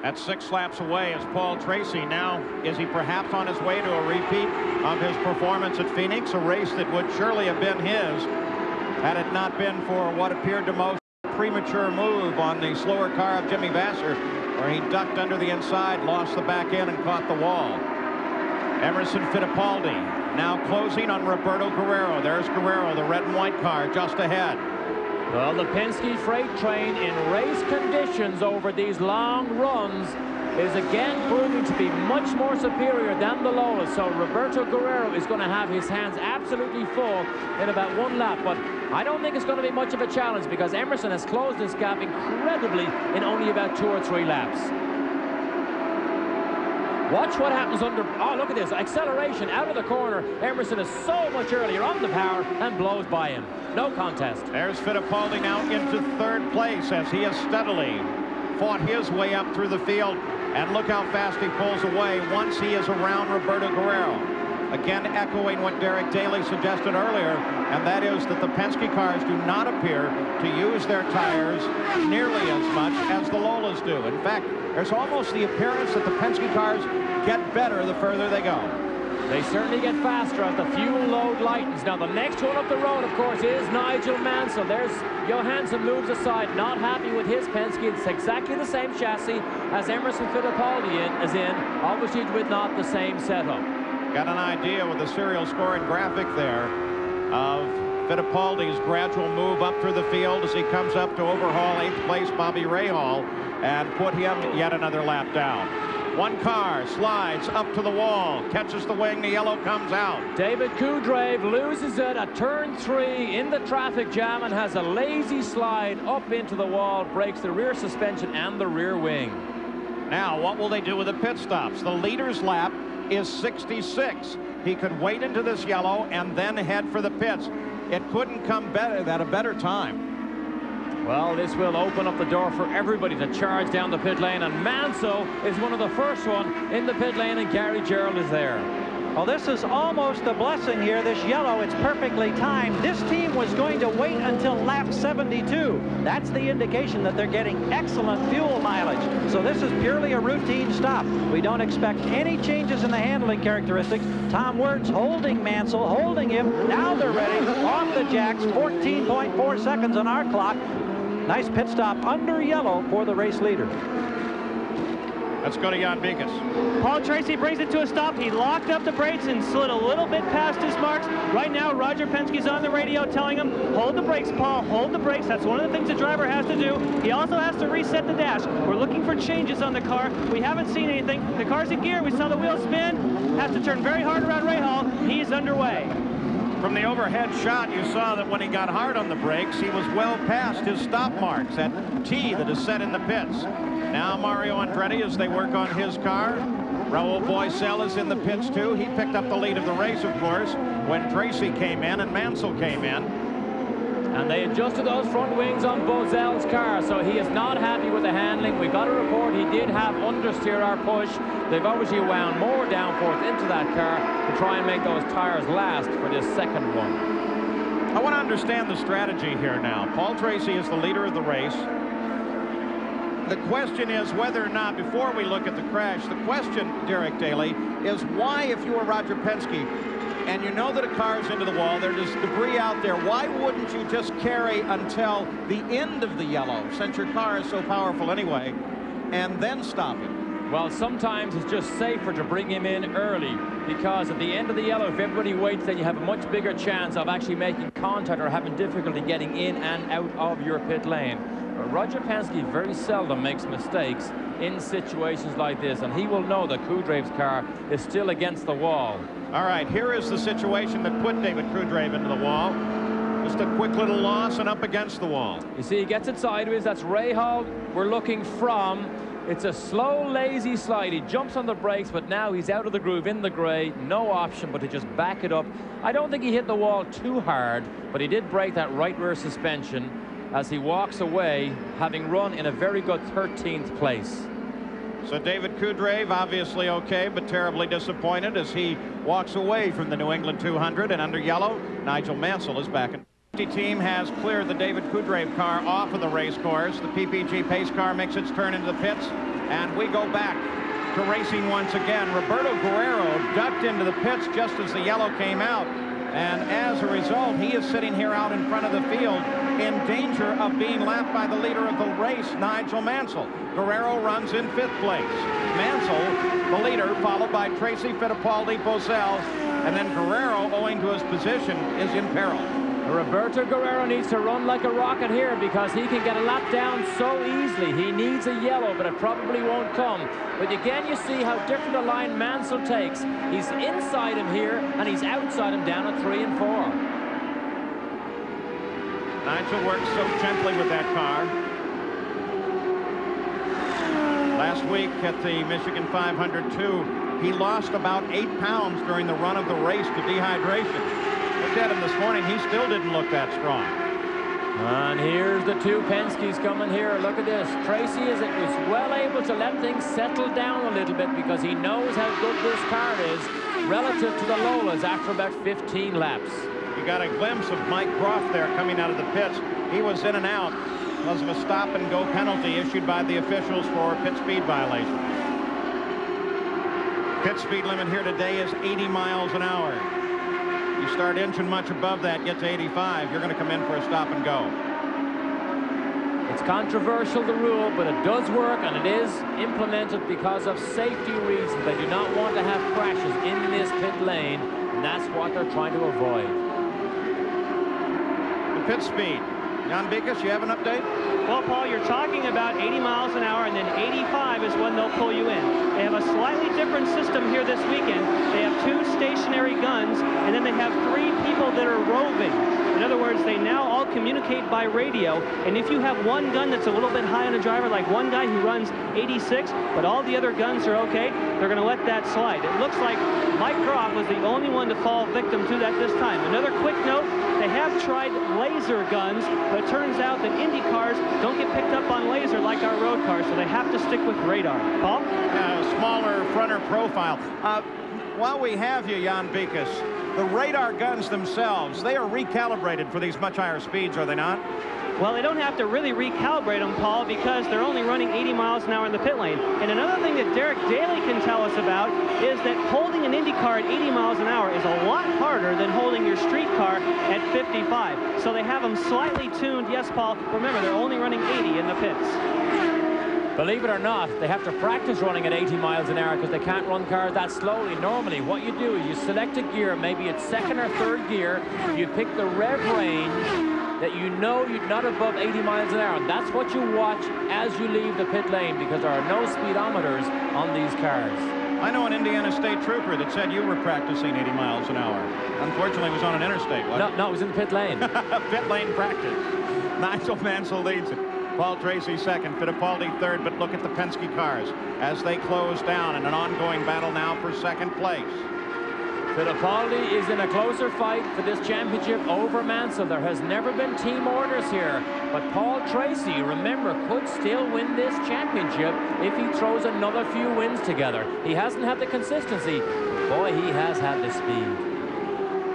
That's 6 laps away as Paul Tracy. Now, is he perhaps on his way to a repeat of his performance at Phoenix, a race that would surely have been his had it not been for what appeared to most premature move on the slower car of Jimmy Vasser, where he ducked under the inside, lost the back end, and caught the wall. Emerson Fittipaldi now closing on Roberto Guerrero. There's Guerrero, the red and white car, just ahead. Well, the Penske freight train in race conditions over these long runs is again proving to be much more superior than the Lolas. So Roberto Guerrero is going to have his hands absolutely full in about one lap. But I don't think it's going to be much of a challenge because Emerson has closed this gap incredibly in only about 2 or 3 laps. Watch what happens under... Oh, look at this. Acceleration out of the corner. Emerson is so much earlier on the power and blows by him. No contest. There's Fittipaldi now into 3rd place as he has steadily fought his way up through the field. And look how fast he pulls away once he is around Roberto Guerrero. Again, echoing what Derek Daly suggested earlier, and that is that the Penske cars do not appear to use their tires nearly as much as the Lolas do. In fact, there's almost the appearance that the Penske cars get better the further they go. They certainly get faster as the fuel load lightens. Now, the next one up the road, of course, is Nigel Mansell. There's Johansson moves aside, not happy with his Penske. It's exactly the same chassis as Emerson Fittipaldi is in, obviously with not the same setup. Got an idea with the serial scoring graphic there of Fittipaldi's gradual move up through the field as he comes up to overhaul 8th place Bobby Rahal and put him yet another lap down. One car slides up to the wall, catches the wing, the yellow comes out. David Kudrave loses it at turn 3 in the traffic jam and has a lazy slide up into the wall, breaks the rear suspension and the rear wing. Now, what will they do with the pit stops? The leader's lap is 66. He could wait into this yellow and then head for the pits. It couldn't come better at a better time. Well, this will open up the door for everybody to charge down the pit lane, and Mansell is one of the first one in the pit lane, and Gary Gerald is there. Well, this is almost a blessing here. This yellow, it's perfectly timed. This team was going to wait until lap 72. That's the indication that they're getting excellent fuel mileage. So this is purely a routine stop. We don't expect any changes in the handling characteristics. Tom Wirtz holding Mansell, holding him. Now they're ready. Off the jacks, 14.4 seconds on our clock. Nice pit stop under yellow for the race leader. Let's go to Jan Bigas. Paul Tracy brings it to a stop. He locked up the brakes and slid a little bit past his marks. Right now, Roger Penske's on the radio telling him, hold the brakes, Paul, hold the brakes. That's one of the things the driver has to do. He also has to reset the dash. We're looking for changes on the car. We haven't seen anything. The car's in gear. We saw the wheels spin. Has to turn very hard around Rahal. He's underway. From the overhead shot, you saw that when he got hard on the brakes, he was well past his stop marks at T that is set in the pits. Now Mario Andretti, as they work on his car. Raul Boesel is in the pits too. He picked up the lead of the race, of course, when Tracy came in and Mansell came in. And they adjusted those front wings on Boesel's car, so he is not happy with the handling. We got a report he did have understeer or push. They've obviously wound more downforce into that car to try and make those tires last for this second one. I want to understand the strategy here now. Paul Tracy is the leader of the race. The question is whether or not, before we look at the crash, the question, Derek Daly, is why, if you were Roger Penske, and you know that a car is into the wall, there's debris out there, why wouldn't you just carry until the end of the yellow, since your car is so powerful anyway, and then stop it? Well, sometimes it's just safer to bring him in early, because at the end of the yellow, if everybody waits, then you have a much bigger chance of actually making contact or having difficulty getting in and out of your pit lane. But Roger Penske very seldom makes mistakes in situations like this, and he will know that Kudrave's car is still against the wall. All right, here is the situation that put David Kudrave into the wall. Just a quick little loss and up against the wall. You see, he gets it sideways. That's Rahal we're looking from. It's a slow, lazy slide. He jumps on the brakes, but now he's out of the groove in the gray. No option but to just back it up. I don't think he hit the wall too hard, but he did break that right rear suspension as he walks away, having run in a very good 13th place. So David Kudrave obviously okay, but terribly disappointed as he walks away from the New England 200. And under yellow, Nigel Mansell is back in. The team has cleared the David Kudrave car off of the race course. The PPG pace car makes its turn into the pits, and we go back to racing once again. Roberto Guerrero ducked into the pits just as the yellow came out, and as a result, he is sitting here out in front of the field in danger of being lapped by the leader of the race, Nigel Mansell. Guerrero runs in 5th place. Mansell, the leader, followed by Tracy, Fittipaldi, Boesel, and then Guerrero, owing to his position, is in peril. Roberto Guerrero needs to run like a rocket here because he can get a lap down so easily. He needs a yellow, but it probably won't come. But again, you see how different a line Mansell takes. He's inside him here, and he's outside him down at 3 and 4. Nigel works so gently with that car. Last week at the Michigan 500 too, he lost about 8 pounds during the run of the race to dehydration. Looked at him this morning, he still didn't look that strong. And here's the two Penske's coming here. Look at this. Tracy is well able to let things settle down a little bit because he knows how good this car is relative to the Lolas after about 15 laps. You got a glimpse of Mike Groff there coming out of the pits. He was in and out because of a stop-and-go penalty issued by the officials for pit speed violation. Pit speed limit here today is 80 miles an hour. You start inching much above that, get to 85, you're going to come in for a stop and go. It's controversial, the rule, but it does work, and it is implemented because of safety reasons. They do not want to have crashes in this pit lane, and that's what they're trying to avoid. The pit speed. Jan Bikas, you have an update? Well, Paul, you're talking about 80 miles an hour, and then 85 is when they'll pull you in. They have a slightly different system here this weekend. They have 2 stationary guns, and then they have 3 people that are roving. In other words, they now all communicate by radio, and if you have one gun that's a little bit high on a driver, like one guy who runs 86, but all the other guns are okay, they're going to let that slide. It looks like Mike Groff was the only one to fall victim to that this time. Another quick note, they have tried laser guns, but it turns out that Indy cars don't get picked up on laser like our road cars, so they have to stick with radar. Paul? Smaller fronter profile. While we have you, Jan Bikas, the radar guns themselves, they are recalibrated for these much higher speeds, are they not? Well, they don't have to really recalibrate them, Paul, because they're only running 80 miles an hour in the pit lane. And another thing that Derek Daly can tell us about is that holding an Indy car at 80 miles an hour is a lot harder than holding your street car at 55. So they have them slightly tuned. Yes, Paul, remember, they're only running 80 in the pits. Believe it or not, they have to practice running at 80 miles an hour because they can't run cars that slowly. Normally, what you do is you select a gear, maybe it's 2nd or 3rd gear, you pick the rev range that you know you're not above 80 miles an hour. And that's what you watch as you leave the pit lane because there are no speedometers on these cars. I know an Indiana State Trooper that said you were practicing 80 miles an hour. Unfortunately, it was on an interstate, wasn't it? No, it was in the pit lane. Pit lane practice. Nigel Mansell leads it. Paul Tracy second, Fittipaldi third, but look at the Penske cars as they close down in an ongoing battle now for second place. Fittipaldi is in a closer fight for this championship over Mansell. There has never been team orders here, but Paul Tracy, remember, could still win this championship if he throws another few wins together. He hasn't had the consistency, but boy, he has had the speed.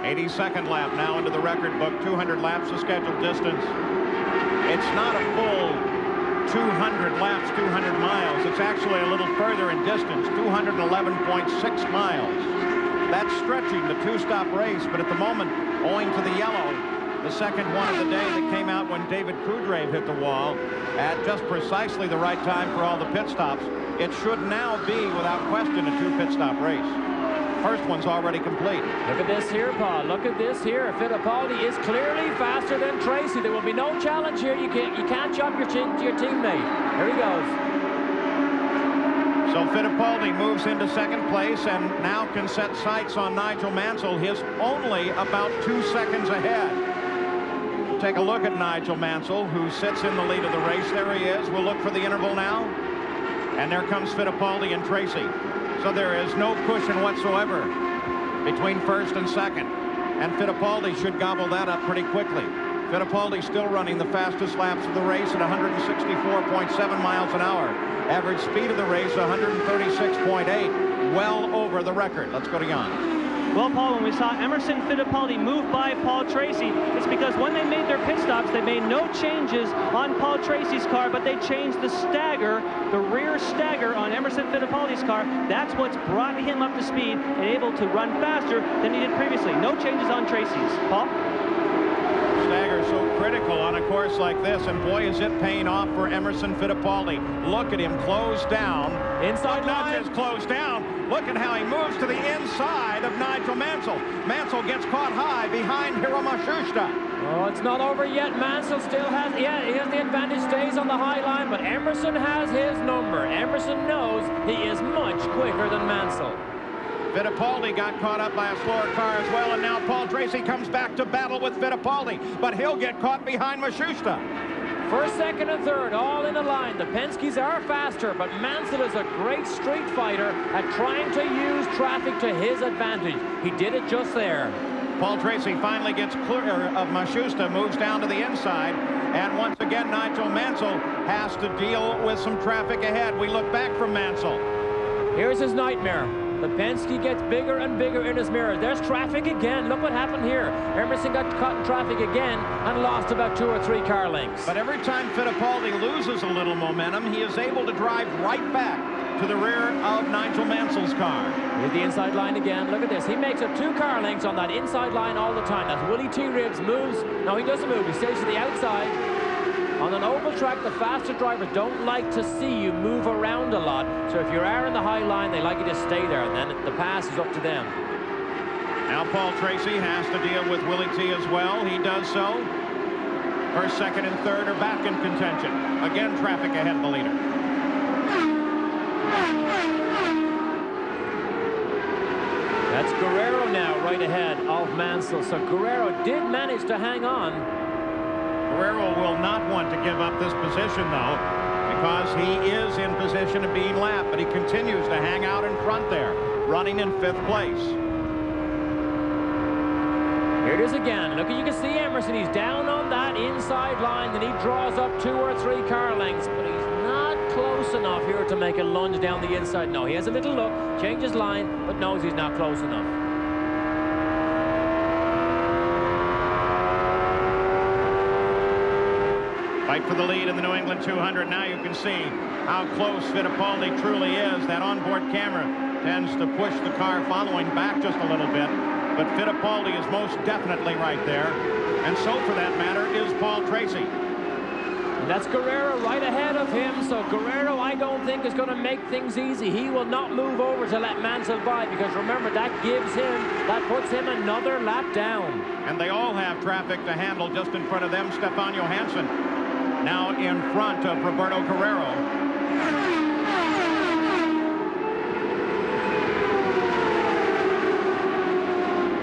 82nd lap now into the record book, 200 laps of scheduled distance. It's not a full 200 laps, 200 miles. It's actually a little further in distance, 211.6 miles. That's stretching the 2-stop race, but at the moment, owing to the yellow, the second one of the day that came out when David Kudrave hit the wall at just precisely the right time for all the pit stops, it should now be, without question, a 2-pit-stop race. First one's already complete. Look at this here, Paul. Look at this here. Fittipaldi is clearly faster than Tracy. There will be no challenge here. You can't jump your teammate. Here he goes. So Fittipaldi moves into second place and now can set sights on Nigel Mansell. His only about 2 seconds ahead. Take a look at Nigel Mansell, who sits in the lead of the race. There he is. We'll look for the interval now. And there comes Fittipaldi and Tracy. So there is no cushion whatsoever between first and second. And Fittipaldi should gobble that up pretty quickly. Fittipaldi still running the fastest laps of the race at 164.7 miles an hour. Average speed of the race, 136.8, well over the record. Let's go to Jan. Well, Paul, when we saw Emerson Fittipaldi move by Paul Tracy, it's because when they made their pit stops, they made no changes on Paul Tracy's car, but they changed the stagger, the rear stagger on Emerson Fittipaldi's car. That's what's brought him up to speed and able to run faster than he did previously. No changes on Tracy's. Paul? Stagger so critical on a course like this, and boy, is it paying off for Emerson Fittipaldi. Look at him close down. Inside line. Not just close down. Look at how he moves to the inside of Nigel Mansell. Mansell gets caught high behind Hiro Mashushita. Oh, it's not over yet. Mansell still has, he has the advantage, stays on the high line, but Emerson has his number. Emerson knows he is much quicker than Mansell. Fittipaldi got caught up by a slower car as well, and now Paul Tracy comes back to battle with Fittipaldi, but he'll get caught behind Mashushita. First, second, and third, all in a line. The Penske's are faster, but Mansell is a great street fighter at trying to use traffic to his advantage. He did it just there. Paul Tracy finally gets clear of Mashushita, moves down to the inside, and once again Nigel Mansell has to deal with some traffic ahead. We look back from Mansell. Here's his nightmare. The Penske gets bigger and bigger in his mirror. There's traffic again. Look what happened here. Emerson got caught in traffic again and lost about 2 or 3 car lengths. But every time Fittipaldi loses a little momentum, he is able to drive right back to the rear of Nigel Mansell's car. Here's the inside line again. Look at this. He makes up 2 car lengths on that inside line all the time. That's Willie T. Ribs moves. No, he doesn't move. He stays to the outside. On an oval track, the faster drivers don't like to see you move around a lot. So if you are in the high line, they like you to stay there, and then the pass is up to them. Now Paul Tracy has to deal with Willie T as well. He does so. First, second, and third are back in contention. Again, traffic ahead of the leader. That's Guerrero now right ahead of Mansell. So Guerrero did manage to hang on. Guerrero will not want to give up this position, though, because he is in position of being lapped, but he continues to hang out in front there, running in 5th place. Here it is again. Look, you can see Emerson. He's down on that inside line, and he draws up 2 or 3 car lengths, but he's not close enough here to make a lunge down the inside. No, he has a little look, changes line, but knows he's not close enough. Fight for the lead in the New England 200. Now you can see how close Fittipaldi truly is. That onboard camera tends to push the car following back just a little bit, but Fittipaldi is most definitely right there, and so for that matter is Paul Tracy. And that's Guerrero right ahead of him, so Guerrero I don't think is going to make things easy. He will not move over to let Mansell by, because remember, that puts him another lap down. And they all have traffic to handle. Just in front of them, Stefan Johansson now in front of Roberto Guerrero.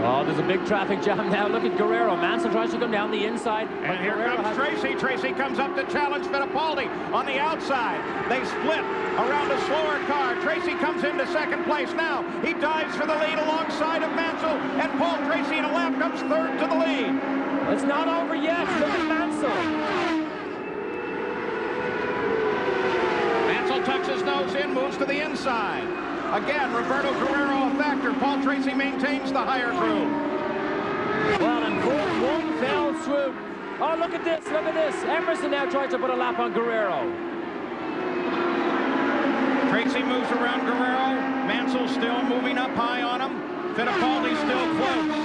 Oh, there's a big traffic jam now. Look at Guerrero. Mansell tries to come down the inside. And here comes Tracy. Tracy comes up to challenge Fittipaldi on the outside. They split around a slower car. Tracy comes into 2nd place now. He dives for the lead alongside of Mansell. And Paul Tracy in a lap comes 3rd to the lead. It's not over yet. Look at Mansell. Tucks his nose in, moves to the inside. Again, Roberto Guerrero a factor. Paul Tracy maintains the higher groove. Well, and one fell swoop. Oh, look at this, look at this. Emerson now tries to put a lap on Guerrero. Tracy moves around Guerrero. Mansell still moving up high on him. Fittipaldi still close.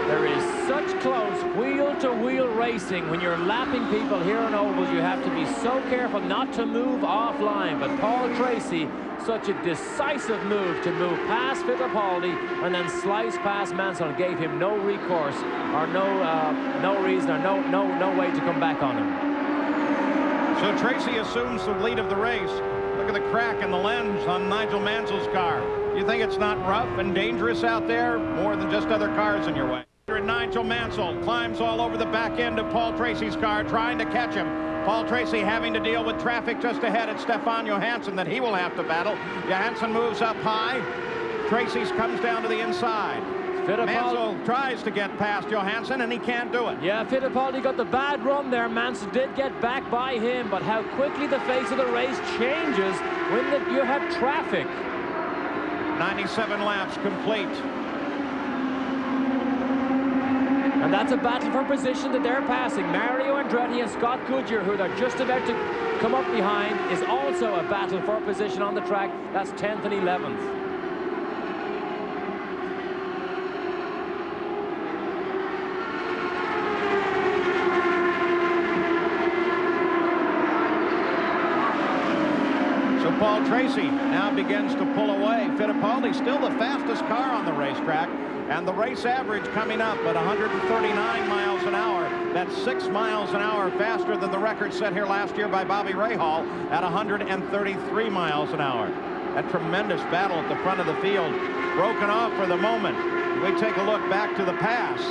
There is such close wheel-to-wheel racing. When you're lapping people here in ovals, you have to be so careful not to move offline. But Paul Tracy, such a decisive move to move past Fittipaldi and then slice past Mansell, gave him no recourse or no reason or no way to come back on him. So Tracy assumes the lead of the race. Look at the crack in the lens on Nigel Mansell's car. You think it's not rough and dangerous out there? More than just other cars in your way. Nigel Mansell climbs all over the back end of Paul Tracy's car, trying to catch him. Paul Tracy having to deal with traffic just ahead at Stefan Johansson that he will have to battle. Johansson moves up high. Tracy comes down to the inside. Mansell tries to get past Johansson, and he can't do it. Yeah, Fittipaldi got the bad run there. Mansell did get back by him, but how quickly the face of the race changes when you have traffic. 97 laps complete. And that's a battle for position that they're passing. Mario Andretti and Scott Goodyear, who they're just about to come up behind, is also a battle for position on the track. That's 10th and 11th. So Paul Paul Tracy now begins to pull away. Fittipaldi still the fastest car on the racetrack, and the race average coming up at 139 miles an hour. That's 6 miles an hour faster than the record set here last year by Bobby Rahal at 133 miles an hour. That tremendous battle at the front of the field broken off for the moment. We take a look back to the pass.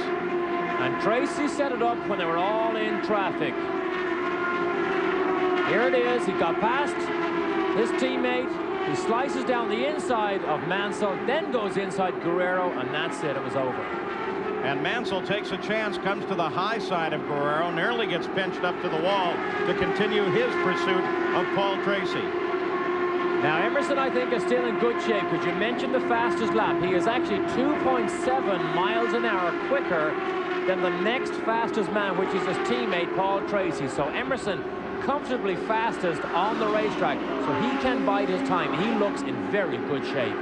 And Tracy set it up when they were all in traffic. Here it is. He got past his teammate. He slices down the inside of Mansell, then goes inside Guerrero, and that's it. It was over. And Mansell takes a chance, comes to the high side of Guerrero, nearly gets pinched up to the wall to continue his pursuit of Paul Tracy. Now, Emerson, I think, is still in good shape because you mentioned the fastest lap. He is actually 2.7 miles an hour quicker than the next fastest man, which is his teammate, Paul Tracy. So Emerson comfortably fastest on the racetrack, so he can bide his time. He looks in very good shape.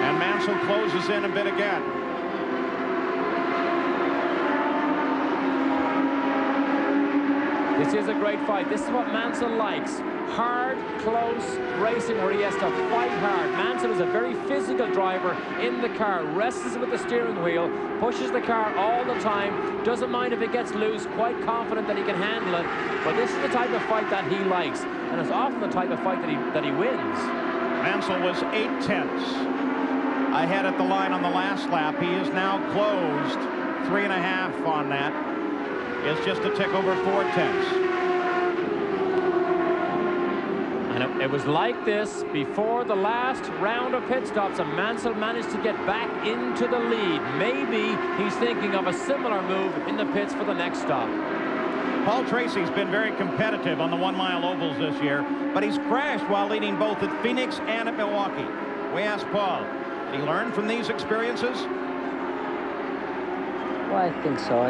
And Mansell closes in a bit again. This is a great fight. This is what Mansell likes. Hard, close racing where he has to fight hard. Mansell is a very physical driver in the car, wrestles with the steering wheel, pushes the car all the time, doesn't mind if it gets loose, quite confident that he can handle it. But this is the type of fight that he likes, and it's often the type of fight that he wins. Mansell was 8/10 ahead at the line on the last lap. He is now closed 3.5 on that. It's just a tick over 4/10. And it was like this before the last round of pit stops, and Mansell managed to get back into the lead. Maybe he's thinking of a similar move in the pits for the next stop. Paul Tracy's been very competitive on the 1 mile ovals this year, but he's crashed while leading both at Phoenix and at Milwaukee. We asked Paul, did he learn from these experiences? Well, I think so.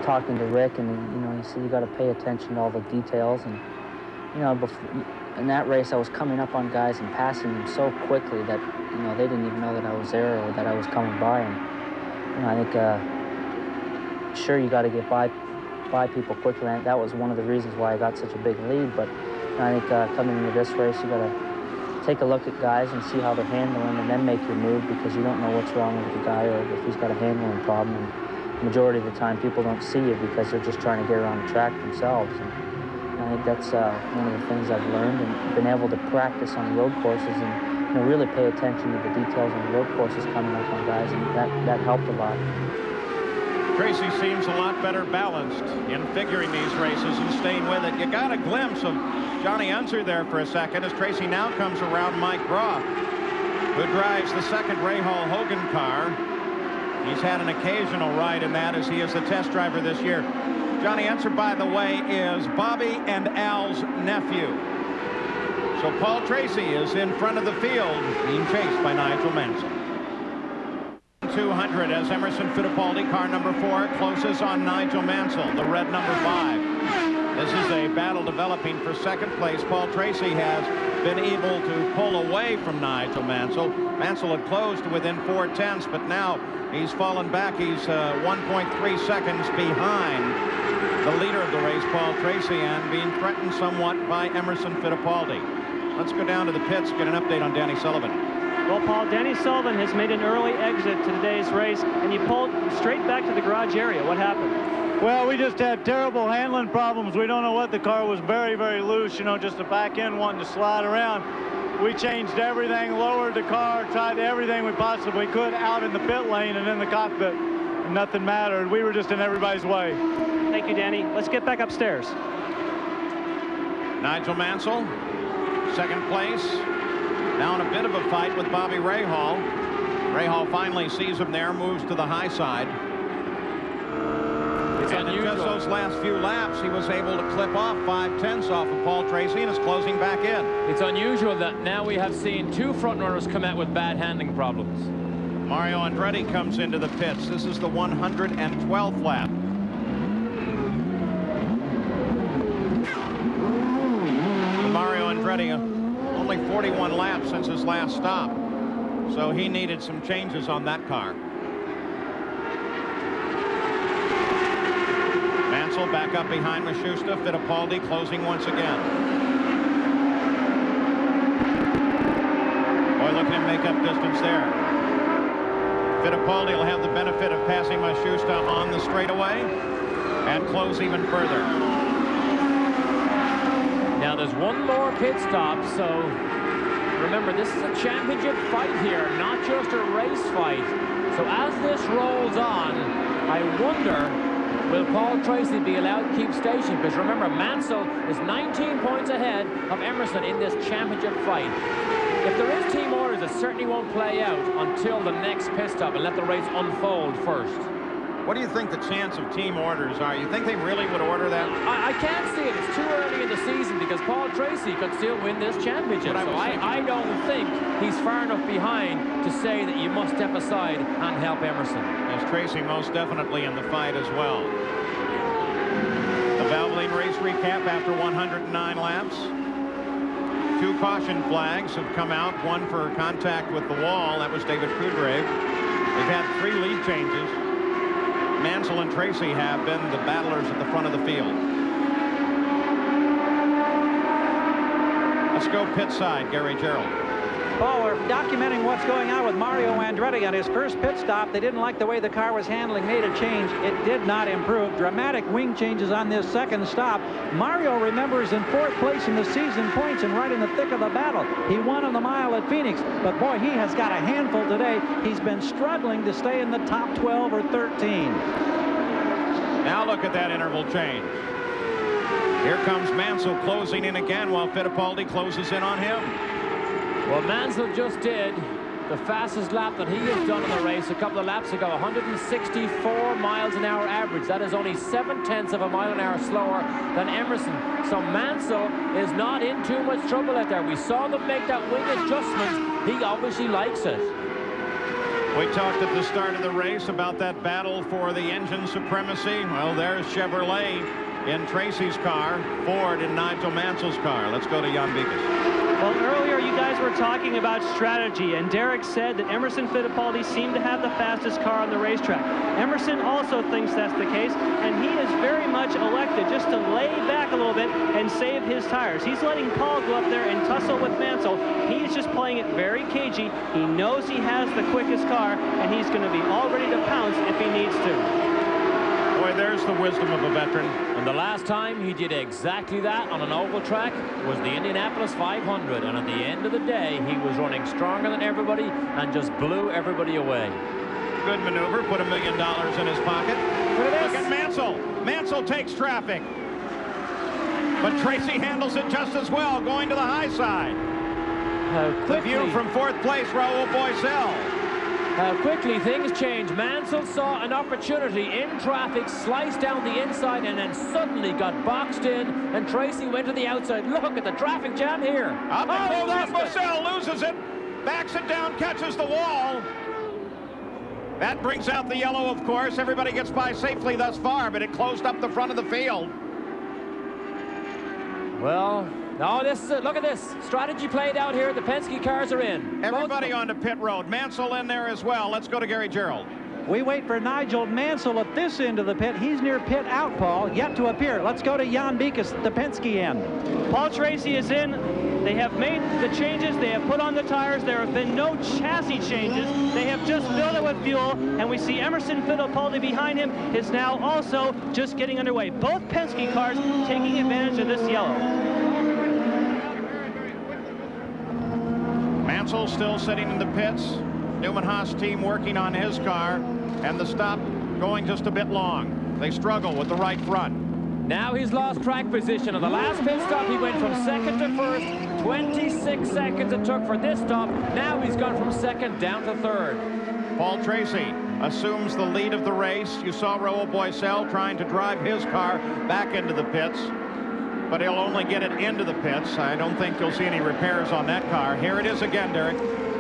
Talking to Rick, and he said you got to pay attention to all the details, and in that race, I was coming up on guys and passing them so quickly that, they didn't even know that I was there or that I was coming by. And, I think, sure, you got to get by people quickly. And that was one of the reasons why I got such a big lead. But I think coming into this race, you got to take a look at guys and see how they're handling and then make your move, because you don't know what's wrong with the guy or if he's got a handling problem. And the majority of the time, people don't see it because they're just trying to get around the track themselves. And I think that's one of the things I've learned and been able to practice on road courses and really pay attention to the details on the road courses coming up on guys, and that helped a lot. Tracy seems a lot better balanced in figuring these races and staying with it. You got a glimpse of Johnny Unser there for a second as Tracy now comes around Mike Groff, who drives the second Rahal Hogan car. He's had an occasional ride in that as he is the test driver this year. Johnny Unser, by the way, is Bobby and Al's nephew. So Paul Tracy is in front of the field, being chased by Nigel Mansell. 200 as Emerson Fittipaldi, car number 4, closes on Nigel Mansell, the red number 5. This is a battle developing for second place. Paul Tracy has been able to pull away from Nigel Mansell. Mansell had closed to within 4/10, but now he's fallen back. He's 1.3 seconds behind the leader of the race, Paul Tracy, and being threatened somewhat by Emerson Fittipaldi. Let's go down to the pits, get an update on Danny Sullivan. Well, Paul, Danny Sullivan has made an early exit to today's race, and he pulled straight back to the garage area. What happened? Well, we just had terrible handling problems. We don't know what the car was, very, very loose, just the back end wanting to slide around. We changed everything, lowered the car, tried everything we possibly could out in the pit lane and in the cockpit. Nothing mattered. We were just in everybody's way. Thank you, Danny. Let's get back upstairs. Nigel Mansell, second place. Now in a bit of a fight with Bobby Rahal. Rahal finally sees him there, moves to the high side. And in just those last few laps, he was able to clip off 5/10 off of Paul Tracy and is closing back in. It's unusual that now we have seen 2 front runners come out with bad handling problems. Mario Andretti comes into the pits. This is the 112th lap. Mario Andretti, only 41 laps since his last stop, so he needed some changes on that car. Mansell back back up behind Mashusta. Fittipaldi closing once again. Boy, look at him make up distance there. Fittipaldi will have the benefit of passing Mashusta on the straightaway and close even further. Now there's one more pit stop, so remember, this is a championship fight here, not just a race fight. So as this rolls on, I wonder, will Paul Tracy be allowed to keep station? Because remember, Mansell is 19 points ahead of Emerson in this championship fight. If there is team orders, it certainly won't play out until the next pit stop and let the race unfold first. What do you think the chance of team orders are? You think they really would order that? I can't see it. It's too early in the season because Paul Tracy could still win this championship. So I don't think he's far enough behind to say that you must step aside and help Emerson. As Tracy most definitely in the fight as well. The Valvoline race recap after 109 laps. 2 caution flags have come out. One for contact with the wall. That was David Kudrave. They've had 3 lead changes. Mansell and Tracy have been the battlers at the front of the field. Let's go pit side, Gary Gerald. Oh, we're documenting what's going on with Mario Andretti on his first pit stop. They didn't like the way the car was handling, made a change. It did not improve. Dramatic wing changes on this second stop. Mario, remember, is in 4th place in the season points and right in the thick of the battle. He won on the mile at Phoenix, but boy, he has got a handful today. He's been struggling to stay in the top 12 or 13. Now look at that interval change. Here comes Mansell closing in again while Fittipaldi closes in on him. Well, Mansell just did the fastest lap that he has done in the race a couple of laps ago, 164 miles an hour average. That is only 0.7 of a mile an hour slower than Emerson. So Mansell is not in too much trouble out there. We saw them make that wing adjustment. He obviously likes it. We talked at the start of the race about that battle for the engine supremacy. Well, there's Chevrolet in Tracy's car, Ford in Nigel Mansell's car. Let's go to Jan Beekes. Well, earlier you guys were talking about strategy, and Derek said that Emerson Fittipaldi seemed to have the fastest car on the racetrack. Emerson also thinks that's the case, and he is very much elected just to lay back a little bit and save his tires. He's letting Paul go up there and tussle with Mansell. He's just playing it very cagey. He knows he has the quickest car, and he's going to be all ready to pounce if he needs to. Boy, there's the wisdom of a veteran. And the last time he did exactly that on an oval track was the Indianapolis 500. And at the end of the day, he was running stronger than everybody and just blew everybody away. Good maneuver. Put $1 million in his pocket. Look at this. Look at Mansell. Mansell takes traffic. But Tracy handles it just as well, going to the high side. The view from 4th place, Raul Boisel. How quickly things change. Mansell saw an opportunity in traffic, sliced down the inside, and then suddenly got boxed in, and Tracy went to the outside. Look at the traffic jam here. Up and Boisel loses it, backs it down, catches the wall. That brings out the yellow, of course. Everybody gets by safely thus far, but it closed up the front of the field. Well, no, this is it. Look at this. Strategy played out here. The Penske cars are in. Everybody onto pit road. Mansell in there as well. Let's go to Gary Gerald. We wait for Nigel Mansell at this end of the pit. He's near pit out, Paul, yet to appear. Let's go to Jan Beekes at the Penske end. Paul Tracy is in. They have made the changes. They have put on the tires. There have been no chassis changes. They have just filled it with fuel. And we see Emerson Fittipaldi behind him is now also just getting underway. Both Penske cars taking advantage of this yellow. Mansell still sitting in the pits. Newman Haas team working on his car, and the stop going just a bit long. They struggle with the right front. Now he's lost track position. On the last pit stop, he went from 2nd to 1st. 26 seconds it took for this stop. Now he's gone from 2nd down to 3rd. Paul Tracy assumes the lead of the race. You saw Raul Boisel trying to drive his car back into the pits, but he'll only get it into the pits. I don't think you'll see any repairs on that car. Here it is again, Derek.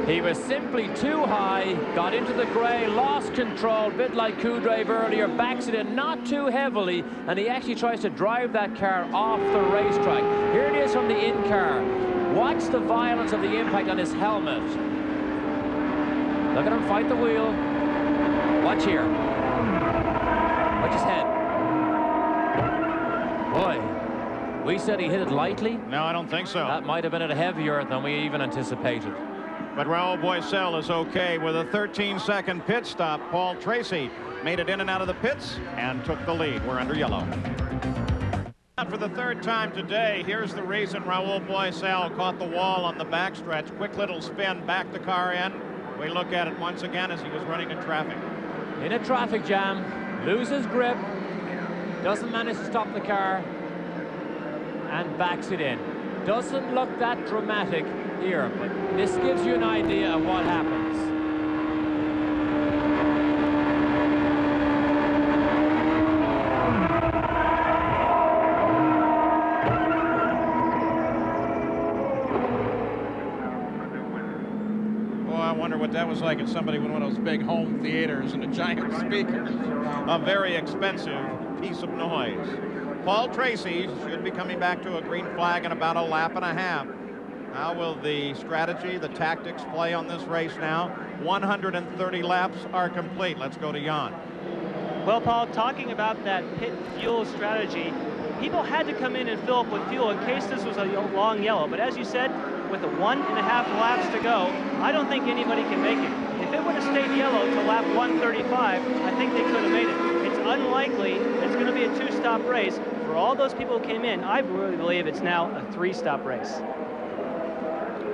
He was simply too high, got into the gray, lost control, a bit like Kudrave earlier, backs it in not too heavily, and he actually tries to drive that car off the racetrack. Here it is from the in-car. Watch the violence of the impact on his helmet. Look at him fight the wheel. Watch here. Watch his head. We said he hit it lightly. No, I don't think so. That might have been it heavier than we even anticipated. But Raul Boisel is okay with a 13-second pit stop. Paul Tracy made it in and out of the pits and took the lead. We're under yellow. For the third time today, here's the reason Raul Boisel caught the wall on the backstretch. Quick little spin, back the car in. We look at it once again as he was running in traffic. In a traffic jam, loses grip, doesn't manage to stop the car, and backs it in. Doesn't look that dramatic here, but this gives you an idea of what happens. What that was like at somebody with one of those big home theaters and a giant speaker. A very expensive piece of noise. Paul Tracy should be coming back to a green flag in about a lap and a half. How will the strategy, the tactics play on this race now? 130 laps are complete. Let's go to Jan. Well, Paul, talking about that pit fuel strategy, people had to come in and fill up with fuel in case this was a long yellow. But as you said, with the 1.5 laps to go, I don't think anybody can make it. If it would have stayed yellow to lap 135, I think they could have made it. It's unlikely it's going to be a two-stop race. For all those people who came in, I really believe it's now a three-stop race.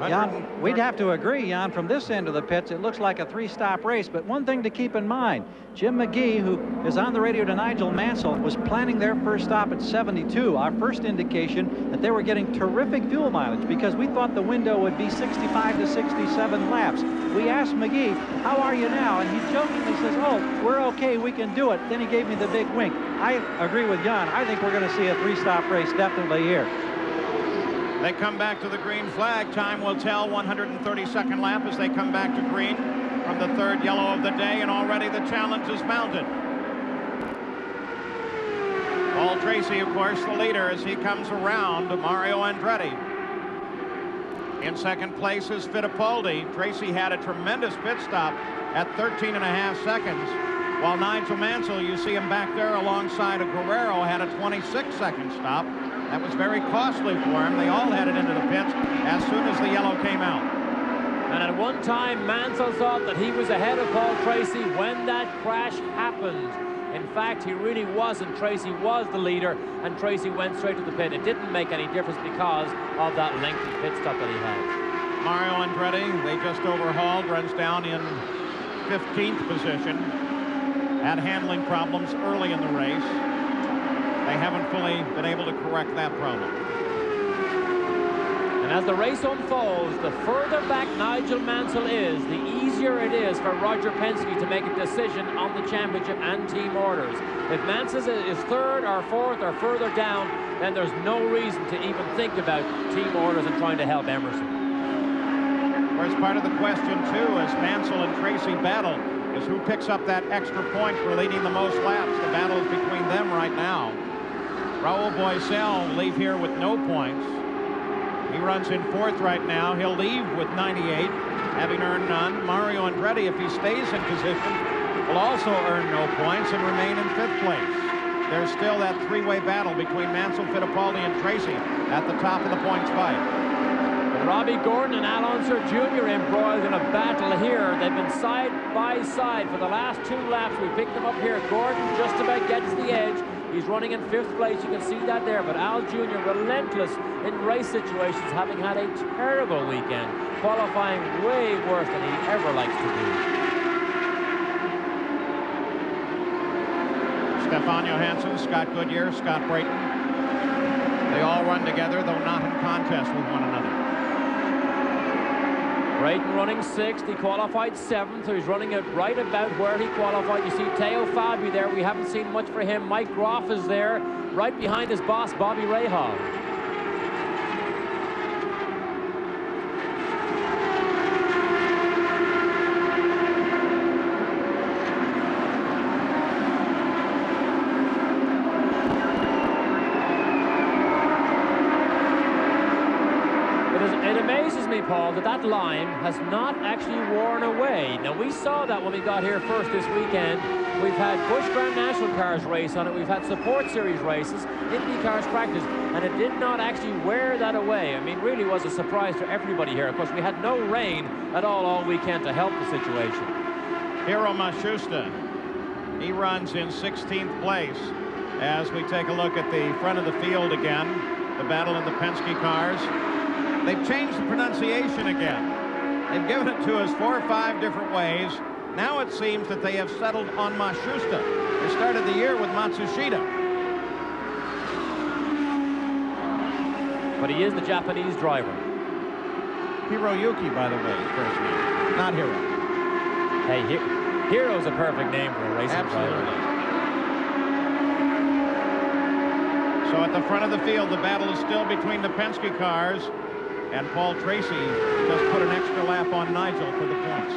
Jan, we'd have to agree, Jan, from this end of the pits, it looks like a three-stop race. But one thing to keep in mind, Jim McGee, who is on the radio to Nigel Mansell, was planning their first stop at 72. Our first indication that they were getting terrific fuel mileage because we thought the window would be 65 to 67 laps. We asked McGee, how are you now? And he jokingly says, oh, we're okay, we can do it. Then he gave me the big wink. I agree with Jan. I think we're going to see a three-stop race definitely here. They come back to the green flag. Time will tell. 132nd lap as they come back to green from the third yellow of the day, and already the challenge is mounted. Paul Tracy, of course, the leader as he comes around to Mario Andretti. In second place is Fittipaldi. Tracy had a tremendous pit stop at 13.5 seconds, while Nigel Mansell, you see him back there alongside of Guerrero, had a 26-second stop. That was very costly for him. They all headed into the pits as soon as the yellow came out. And at one time, Mansell thought that he was ahead of Paul Tracy when that crash happened. In fact, he really wasn't. Tracy was the leader, and Tracy went straight to the pit. It didn't make any difference because of that lengthy pit stop that he had. Mario Andretti, they just overhauled, runs down in 15th position. Had handling problems early in the race. They haven't fully been able to correct that problem. And as the race unfolds, the further back Nigel Mansell is, the easier it is for Roger Penske to make a decision on the championship and team orders. If Mansell is third or fourth or further down, then there's no reason to even think about team orders and trying to help Emerson. Of course, part of the question, too, as Mansell and Tracy battle, is who picks up that extra point for leading the most laps. The battle is between them right now. Raul Boisel will leave here with no points. He runs in fourth right now. He'll leave with 98, having earned none. Mario Andretti, if he stays in position, will also earn no points and remain in fifth place. There's still that three-way battle between Mansell, Fittipaldi, and Tracy at the top of the points fight. Robbie Gordon and Al Unser Jr. embroiled in a battle here. They've been side by side for the last 2 laps. We picked them up here. Gordon just about gets the edge. He's running in 5th place. You can see that there. But Al Jr. relentless in race situations, having had a terrible weekend, qualifying way worse than he ever likes to do. Stefan Johansson, Scott Goodyear, Scott Brayton. They all run together, though not in contest with one another. Brayton running 6th. He qualified 7th, so he's running it right about where he qualified. You see Teo Fabi there. We haven't seen much for him. Mike Groff is there, right behind his boss, Bobby Rahal. surprises me, Paul, that that line has not actually worn away. Now, we saw that when we got here first this weekend. We've had Busch Grand National Cars race on it. We've had Support Series races, Indy Cars practice, and it did not actually wear that away. I mean, really was a surprise to everybody here. Of course, we had no rain at all weekend to help the situation. Hiro Matsushita, he runs in 16th place. As we take a look at the front of the field again, the battle in the Penske cars. They've changed the pronunciation again. They've given it to us 4 or 5 different ways. Now it seems that they have settled on Matsushita. They started the year with Matsushita. But he is the Japanese driver. Hiroyuki, by the way, his first name. Not Hiro. Hey, Hiro's a perfect name for a racing driver. So at the front of the field, the battle is still between the Penske cars, and Paul Tracy just put an extra lap on Nigel for the points.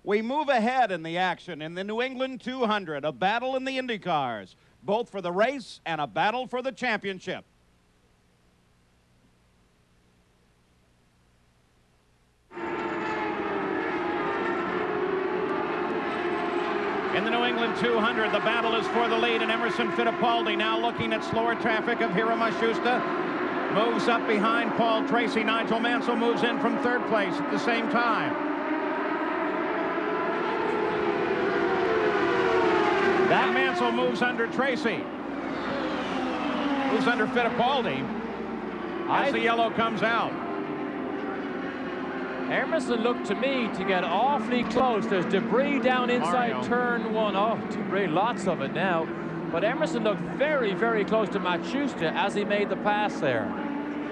We move ahead in the action in the New England 200, a battle in the Indy cars, both for the race and a battle for the championship. In the New England 200, the battle is for the lead, and Emerson Fittipaldi now looking at slower traffic of Hiro Matsushita. Moves up behind Paul Tracy. Nigel Mansell moves in from 3rd place at the same time. That Mansell moves under Tracy. Moves under Fittipaldi as the yellow comes out. Emerson looked to me to get awfully close. There's debris down inside Mario. turn 1. Oh, debris, lots of it now. But Emerson looked very, very close to Matsushita as he made the pass there.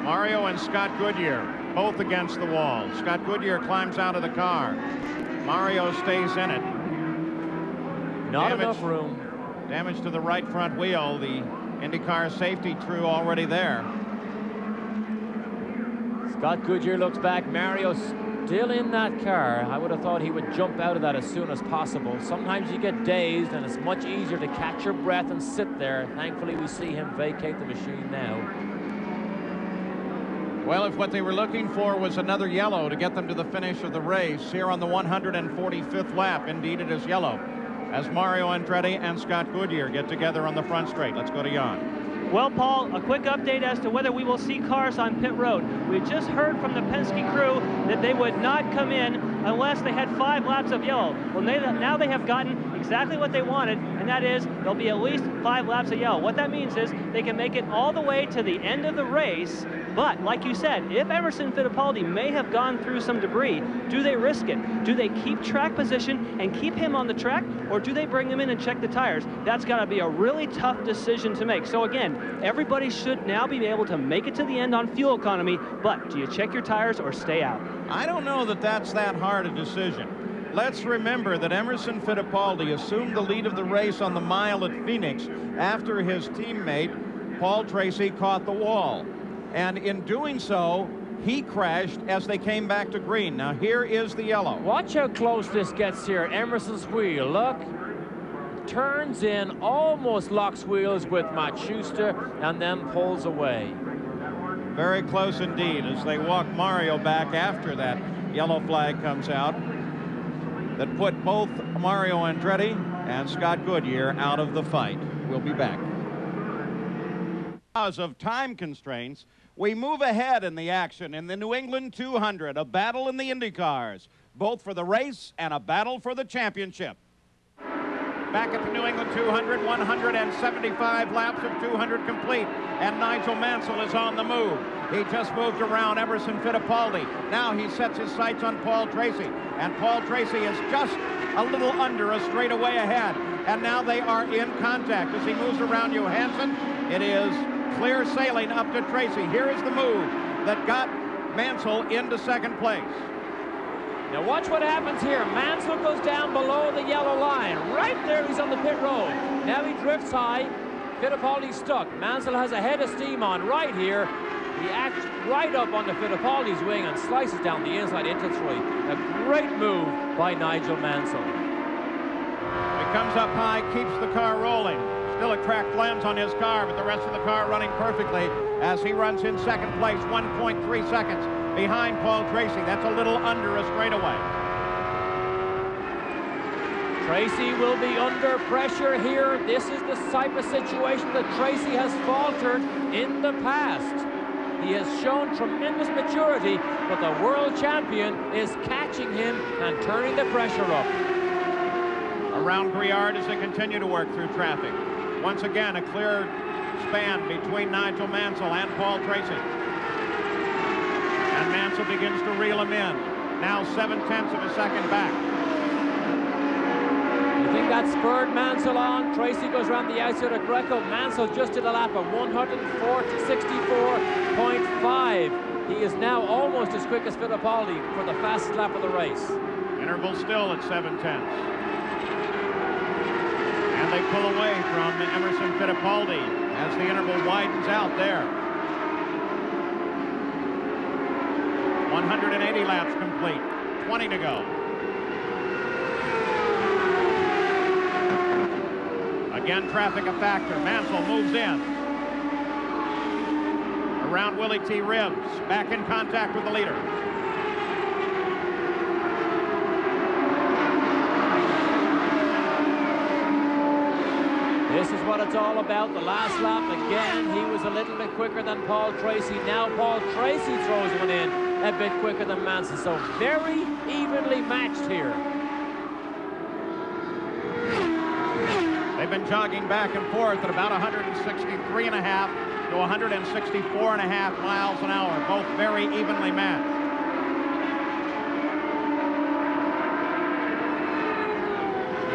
Mario and Scott Goodyear both against the wall. Scott Goodyear climbs out of the car. Mario stays in it. Not enough room. Damage to the right front wheel. The IndyCar safety crew already there. Scott Goodyear looks back. Mario still in that car. I would have thought he would jump out of that as soon as possible. Sometimes you get dazed and it's much easier to catch your breath and sit there. Thankfully, we see him vacate the machine now. Well, if what they were looking for was another yellow to get them to the finish of the race, here on the 145th lap, indeed it is yellow, as Mario Andretti and Scott Goodyear get together on the front straight. Let's go to Jan. Well, Paul, a quick update as to whether we will see cars on pit road. We just heard from the Penske crew that they would not come in unless they had 5 laps of yellow. Well, now they have gotten exactly what they wanted, and that is there'll be at least 5 laps of yellow. What that means is they can make it all the way to the end of the race, but like you said, if Emerson Fittipaldi may have gone through some debris, do they risk it? Do they keep track position and keep him on the track, or do they bring him in and check the tires? That's got to be a really tough decision to make. So again, everybody should now be able to make it to the end on fuel economy, but do you check your tires or stay out? I don't know that that's that hard a decision. Let's remember that Emerson Fittipaldi assumed the lead of the race on the mile at Phoenix after his teammate, Paul Tracy, caught the wall. And in doing so, he crashed as they came back to green. Now here is the yellow. Watch how close this gets here. Emerson's wheel, look. Turns in, almost locks wheels with Matsushita, and then pulls away. Very close indeed as they walk Mario back after that yellow flag comes out. That put both Mario Andretti and Scott Goodyear out of the fight. We'll be back. Because of time constraints, we move ahead in the action in the New England 200, a battle in the Indy cars, both for the race and a battle for the championship. Back at the New England 200, 175 laps of 200 complete, and Nigel Mansell is on the move. He just moved around Emerson Fittipaldi. Now he sets his sights on Paul Tracy, and Paul Tracy is just a little under a straightaway ahead. And now they are in contact as he moves around Johansson. It is clear sailing up to Tracy. Here is the move that got Mansell into 2nd place. Now watch what happens here. Mansell goes down below the yellow line. Right there, he's on the pit road. Now he drifts high. Fittipaldi's stuck. Mansell has a head of steam on right here. He acts right up onto Fittipaldi's wing and slices down the inside into 3. A great move by Nigel Mansell. He comes up high, keeps the car rolling. Still a cracked lens on his car, but the rest of the car running perfectly as he runs in second place, 1.3 seconds behind Paul Tracy. That's a little under a straightaway. Tracy will be under pressure here. This is the type of situation that Tracy has faltered in the past. He has shown tremendous maturity, but the world champion is catching him and turning the pressure up. Around Briard as they continue to work through traffic. Once again, a clear span between Nigel Mansell and Paul Tracy. And Mansell begins to reel him in. Now 0.7 of a second back. You think that spurred Mansell on? Tracy goes around the outside of Greco. Mansell just did a lap of 104.64.5. He is now almost as quick as Fittipaldi for the fastest lap of the race. Interval still at 0.7. And they pull away from Emerson Fittipaldi as the interval widens out there. 180 laps complete, 20 to go. Again, traffic a factor. Mansell moves in. Around Willie T. Ribbs, back in contact with the leader. This is what it's all about. The last lap, again, he was a little bit quicker than Paul Tracy. Now Paul Tracy throws one in a bit quicker than Mansell. So very evenly matched here. They've been jogging back and forth at about 163.5 to 164.5 miles an hour, both very evenly matched.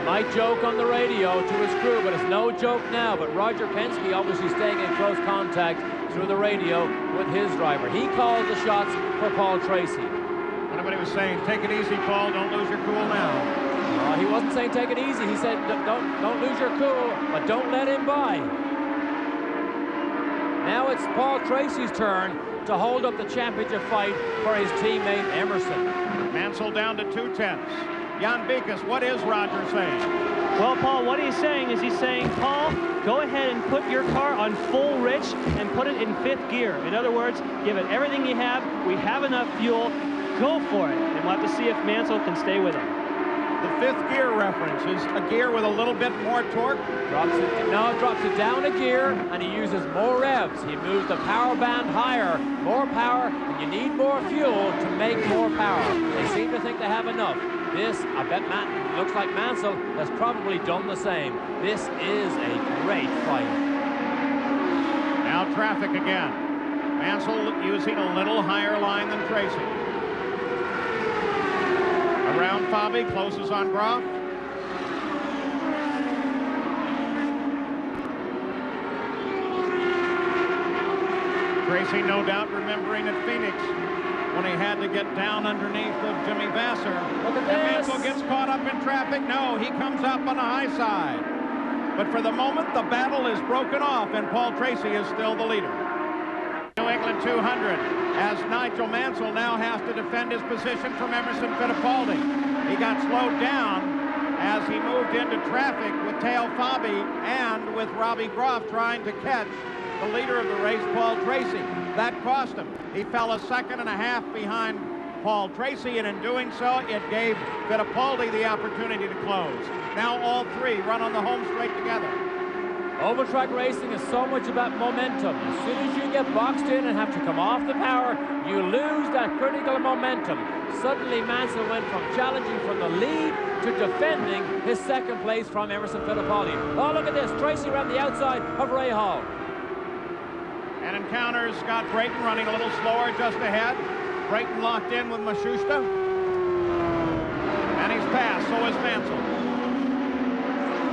Might joke on the radio to his crew, but it's no joke now. But Roger Penske obviously staying in close contact through the radio with his driver. He called the shots for Paul Tracy. Everybody was saying, take it easy, Paul, don't lose your cool now. He wasn't saying take it easy. He said, don't lose your cool, but don't let him by. Now it's Paul Tracy's turn to hold up the championship fight for his teammate Emerson. Mansell down to 0.2. Jan Beekes, what is Roger saying? Well, Paul, what he's saying is Paul, go ahead and put your car on full rich and put it in 5th gear. In other words, give it everything you have. We have enough fuel. Go for it. And we'll have to see if Mansell can stay with him. The 5th gear reference is a gear with a little bit more torque. Drops it down a gear, and he uses more revs. He moves the power band higher. More power, and you need more fuel to make more power. They seem to think they have enough. This, I bet looks like Mansell has probably done the same. This is a great fight. Now traffic again. Mansell using a little higher line than Tracy. Around Fabi, closes on Groff. Tracy, no doubt, remembering at Phoenix when he had to get down underneath of Jimmy Vasser. Look at and Mansell gets caught up in traffic. No, he comes up on the high side. But for the moment, the battle is broken off, and Paul Tracy is still the leader. New England 200, as Nigel Mansell now has to defend his position from Emerson Fittipaldi. He got slowed down as he moved into traffic with Teo Fabi and with Robbie Groff trying to catch the leader of the race, Paul Tracy. That cost him. He fell 1.5 seconds behind Paul Tracy, and in doing so, it gave Fittipaldi the opportunity to close. Now all three run on the home straight together. Oval track racing is so much about momentum. As soon as you get boxed in and have to come off the power, you lose that critical momentum. Suddenly, Mansell went from challenging from the lead to defending his 2nd place from Emerson Fittipaldi. Oh, look at this. Tracy around the outside of Ray Hall. And encounters Scott Brayton running a little slower just ahead. Brayton locked in with Mashusta. And he's passed, so is Mansell.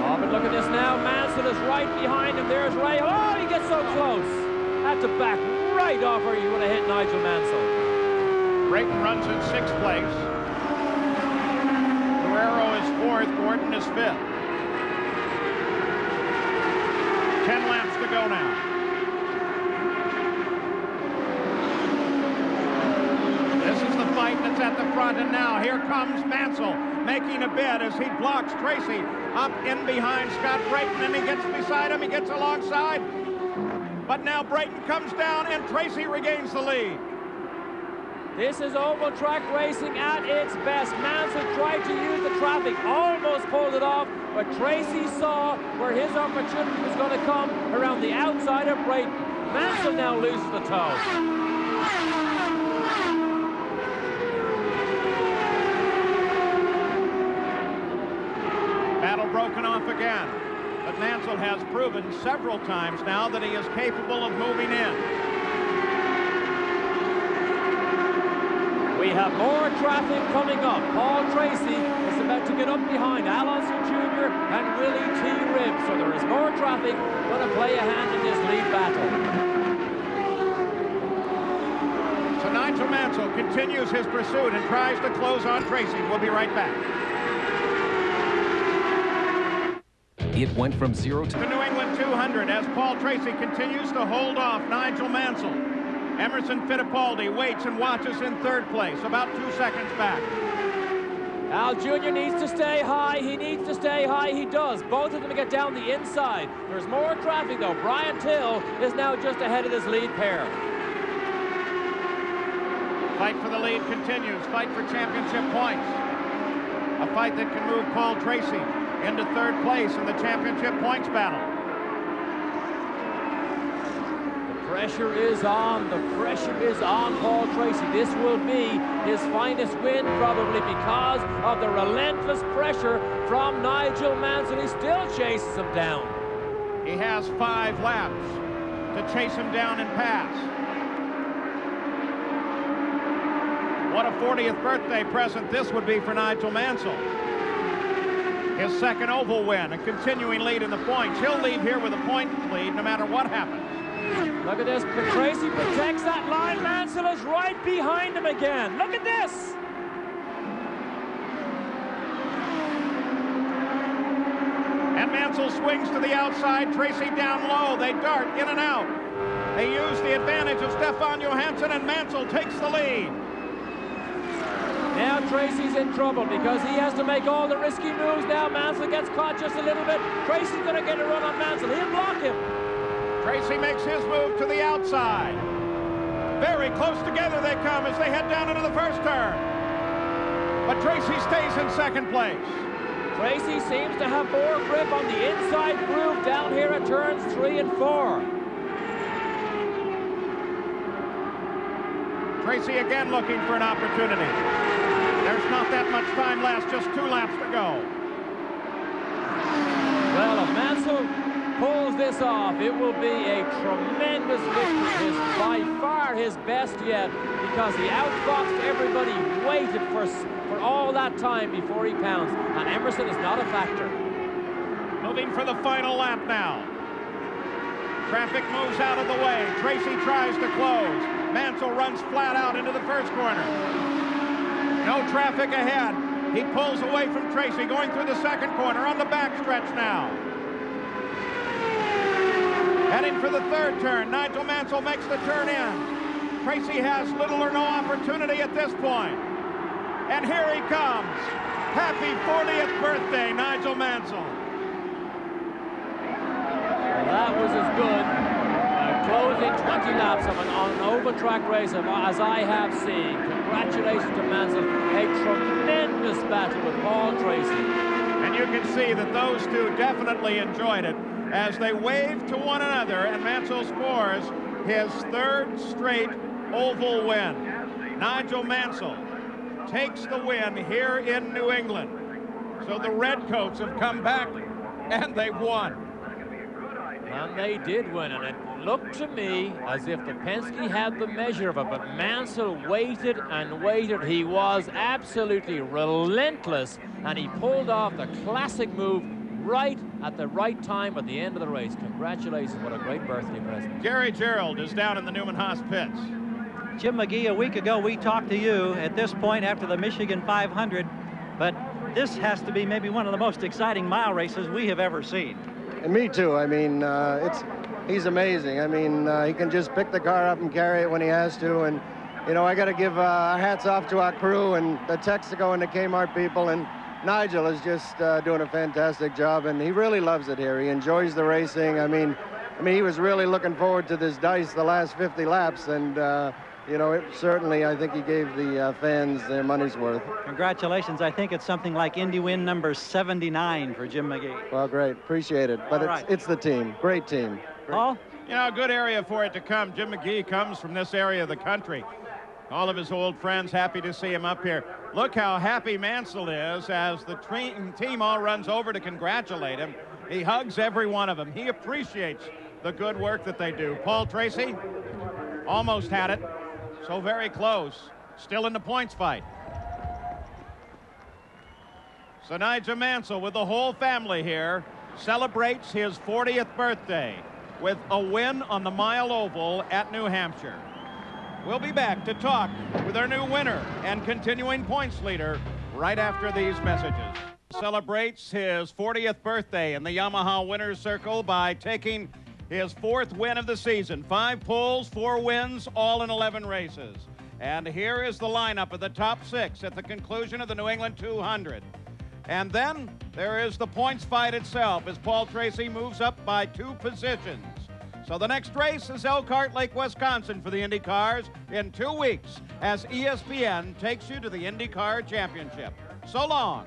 Oh, but look at this now. Mansell is right behind him. There's Ray. Oh, he gets so close. Had to back right off or he would have hit Nigel Mansell. Brayton runs in 6th place. Guerrero is 4th. Gordon is 5th. 10 laps to go now. This is the fight that's at the front, and now here comes Mansell. making a bid as he blocks Tracy up in behind Scott Brayton, and he gets beside him, he gets alongside. But now Brayton comes down and Tracy regains the lead. This is oval track racing at its best. Mansell tried to use the traffic, almost pulled it off, but Tracy saw where his opportunity was going to come around the outside of Brayton. Mansell now loses the toe. Battle broken off again, but Mansell has proven several times now that he is capable of moving in. We have more traffic coming up. Paul Tracy is about to get up behind Alonso Jr. and Willie T. Ribbs, so there is more traffic going to play a hand in this lead battle. So Nigel Mansell continues his pursuit and tries to close on Tracy. We'll be right back. It went from 0 to The New England 200 as Paul Tracy continues to hold off Nigel Mansell. Emerson Fittipaldi waits and watches in third place, about 2 seconds back. Al Jr. needs to stay high. He needs to stay high. He does. Both of them get down the inside. There's more traffic, though. Brian Till is now just ahead of this lead pair. Fight for the lead continues. Fight for championship points. A fight that can move Paul Tracy into third place in the championship points battle. The pressure is on. The pressure is on Paul Tracy. This will be his finest win, probably because of the relentless pressure from Nigel Mansell. He still chases him down. He has 5 laps to chase him down and pass. What a 40th birthday present this would be for Nigel Mansell. His second oval win, a continuing lead in the points. He'll leave here with a point lead no matter what happens. Look at this. Tracy protects that line. Mansell is right behind him again. Look at this. And Mansell swings to the outside. Tracy down low. They dart in and out. They use the advantage of Stefan Johansson, and Mansell takes the lead. Now Tracy's in trouble because he has to make all the risky moves now. Mansell gets caught just a little bit. Tracy's going to get a run on Mansell. He'll block him. Tracy makes his move to the outside. Very close together they come as they head down into the first turn. But Tracy stays in second place. Tracy seems to have more grip on the inside groove down here at turns 3 and 4. Tracy again looking for an opportunity. There's not that much time left, just 2 laps to go. Well, if Mansell pulls this off, it will be a tremendous victory. By far his best yet, because he outboxed everybody, waited for all that time before he pounced, and Emerson is not a factor. Moving for the final lap now. Traffic moves out of the way. Tracy tries to close. Mansell runs flat out into the first corner. No traffic ahead. He pulls away from Tracy, going through the second corner on the backstretch now. Heading for the third turn. Nigel Mansell makes the turn in. Tracy has little or no opportunity at this point. And here he comes. Happy 40th birthday, Nigel Mansell. Well, that was as good closing 20 laps of an oval track race as I have seen. Congratulations to Mansell. A tremendous battle with Paul Tracy. And you can see that those two definitely enjoyed it as they wave to one another, and Mansell scores his 3rd straight oval win. Nigel Mansell takes the win here in New England. So the Redcoats have come back and they've won. And they did win, and it looked to me as if the Penske had the measure of it, but Mansell waited and waited. He was absolutely relentless, and he pulled off the classic move right at the right time at the end of the race. Congratulations, what a great birthday present. Gary Gerald is down in the Newman Haas pits. Jim McGee, a week ago we talked to you at this point after the Michigan 500, but this has to be maybe one of the most exciting mile races we have ever seen. And me too. I mean, he's amazing. I mean, he can just pick the car up and carry it when he has to. And, you know, I got to give our hats off to our crew and the Texaco and the Kmart people. And Nigel is just doing a fantastic job, and he really loves it here. He enjoys the racing. I mean, he was really looking forward to this dice the last 50 laps, and you know, certainly I think he gave the fans their money's worth. Congratulations. I think it's something like Indy win number 79 for Jim McGee. Well, great. Appreciate it. But it's the team. Great team. Paul? You know, a good area for it to come. Jim McGee comes from this area of the country. All of his old friends happy to see him up here. Look how happy Mansell is as the team all runs over to congratulate him. He hugs every one of them. He appreciates the good work that they do. Paul Tracy almost had it. So very close. Still in the points fight. So Nigel Mansell with the whole family here celebrates his 40th birthday with a win on the mile oval at New Hampshire. We'll be back to talk with our new winner and continuing points leader right after these messages. Celebrates his 40th birthday in the Yamaha Winners Circle by taking his 4th win of the season. 5 pulls, 4 wins, all in 11 races. And here is the lineup of the top 6 at the conclusion of the New England 200. And then there is the points fight itself as Paul Tracy moves up by 2 positions. So the next race is Elkhart Lake, Wisconsin for the IndyCars in 2 weeks as ESPN takes you to the IndyCar Championship. So long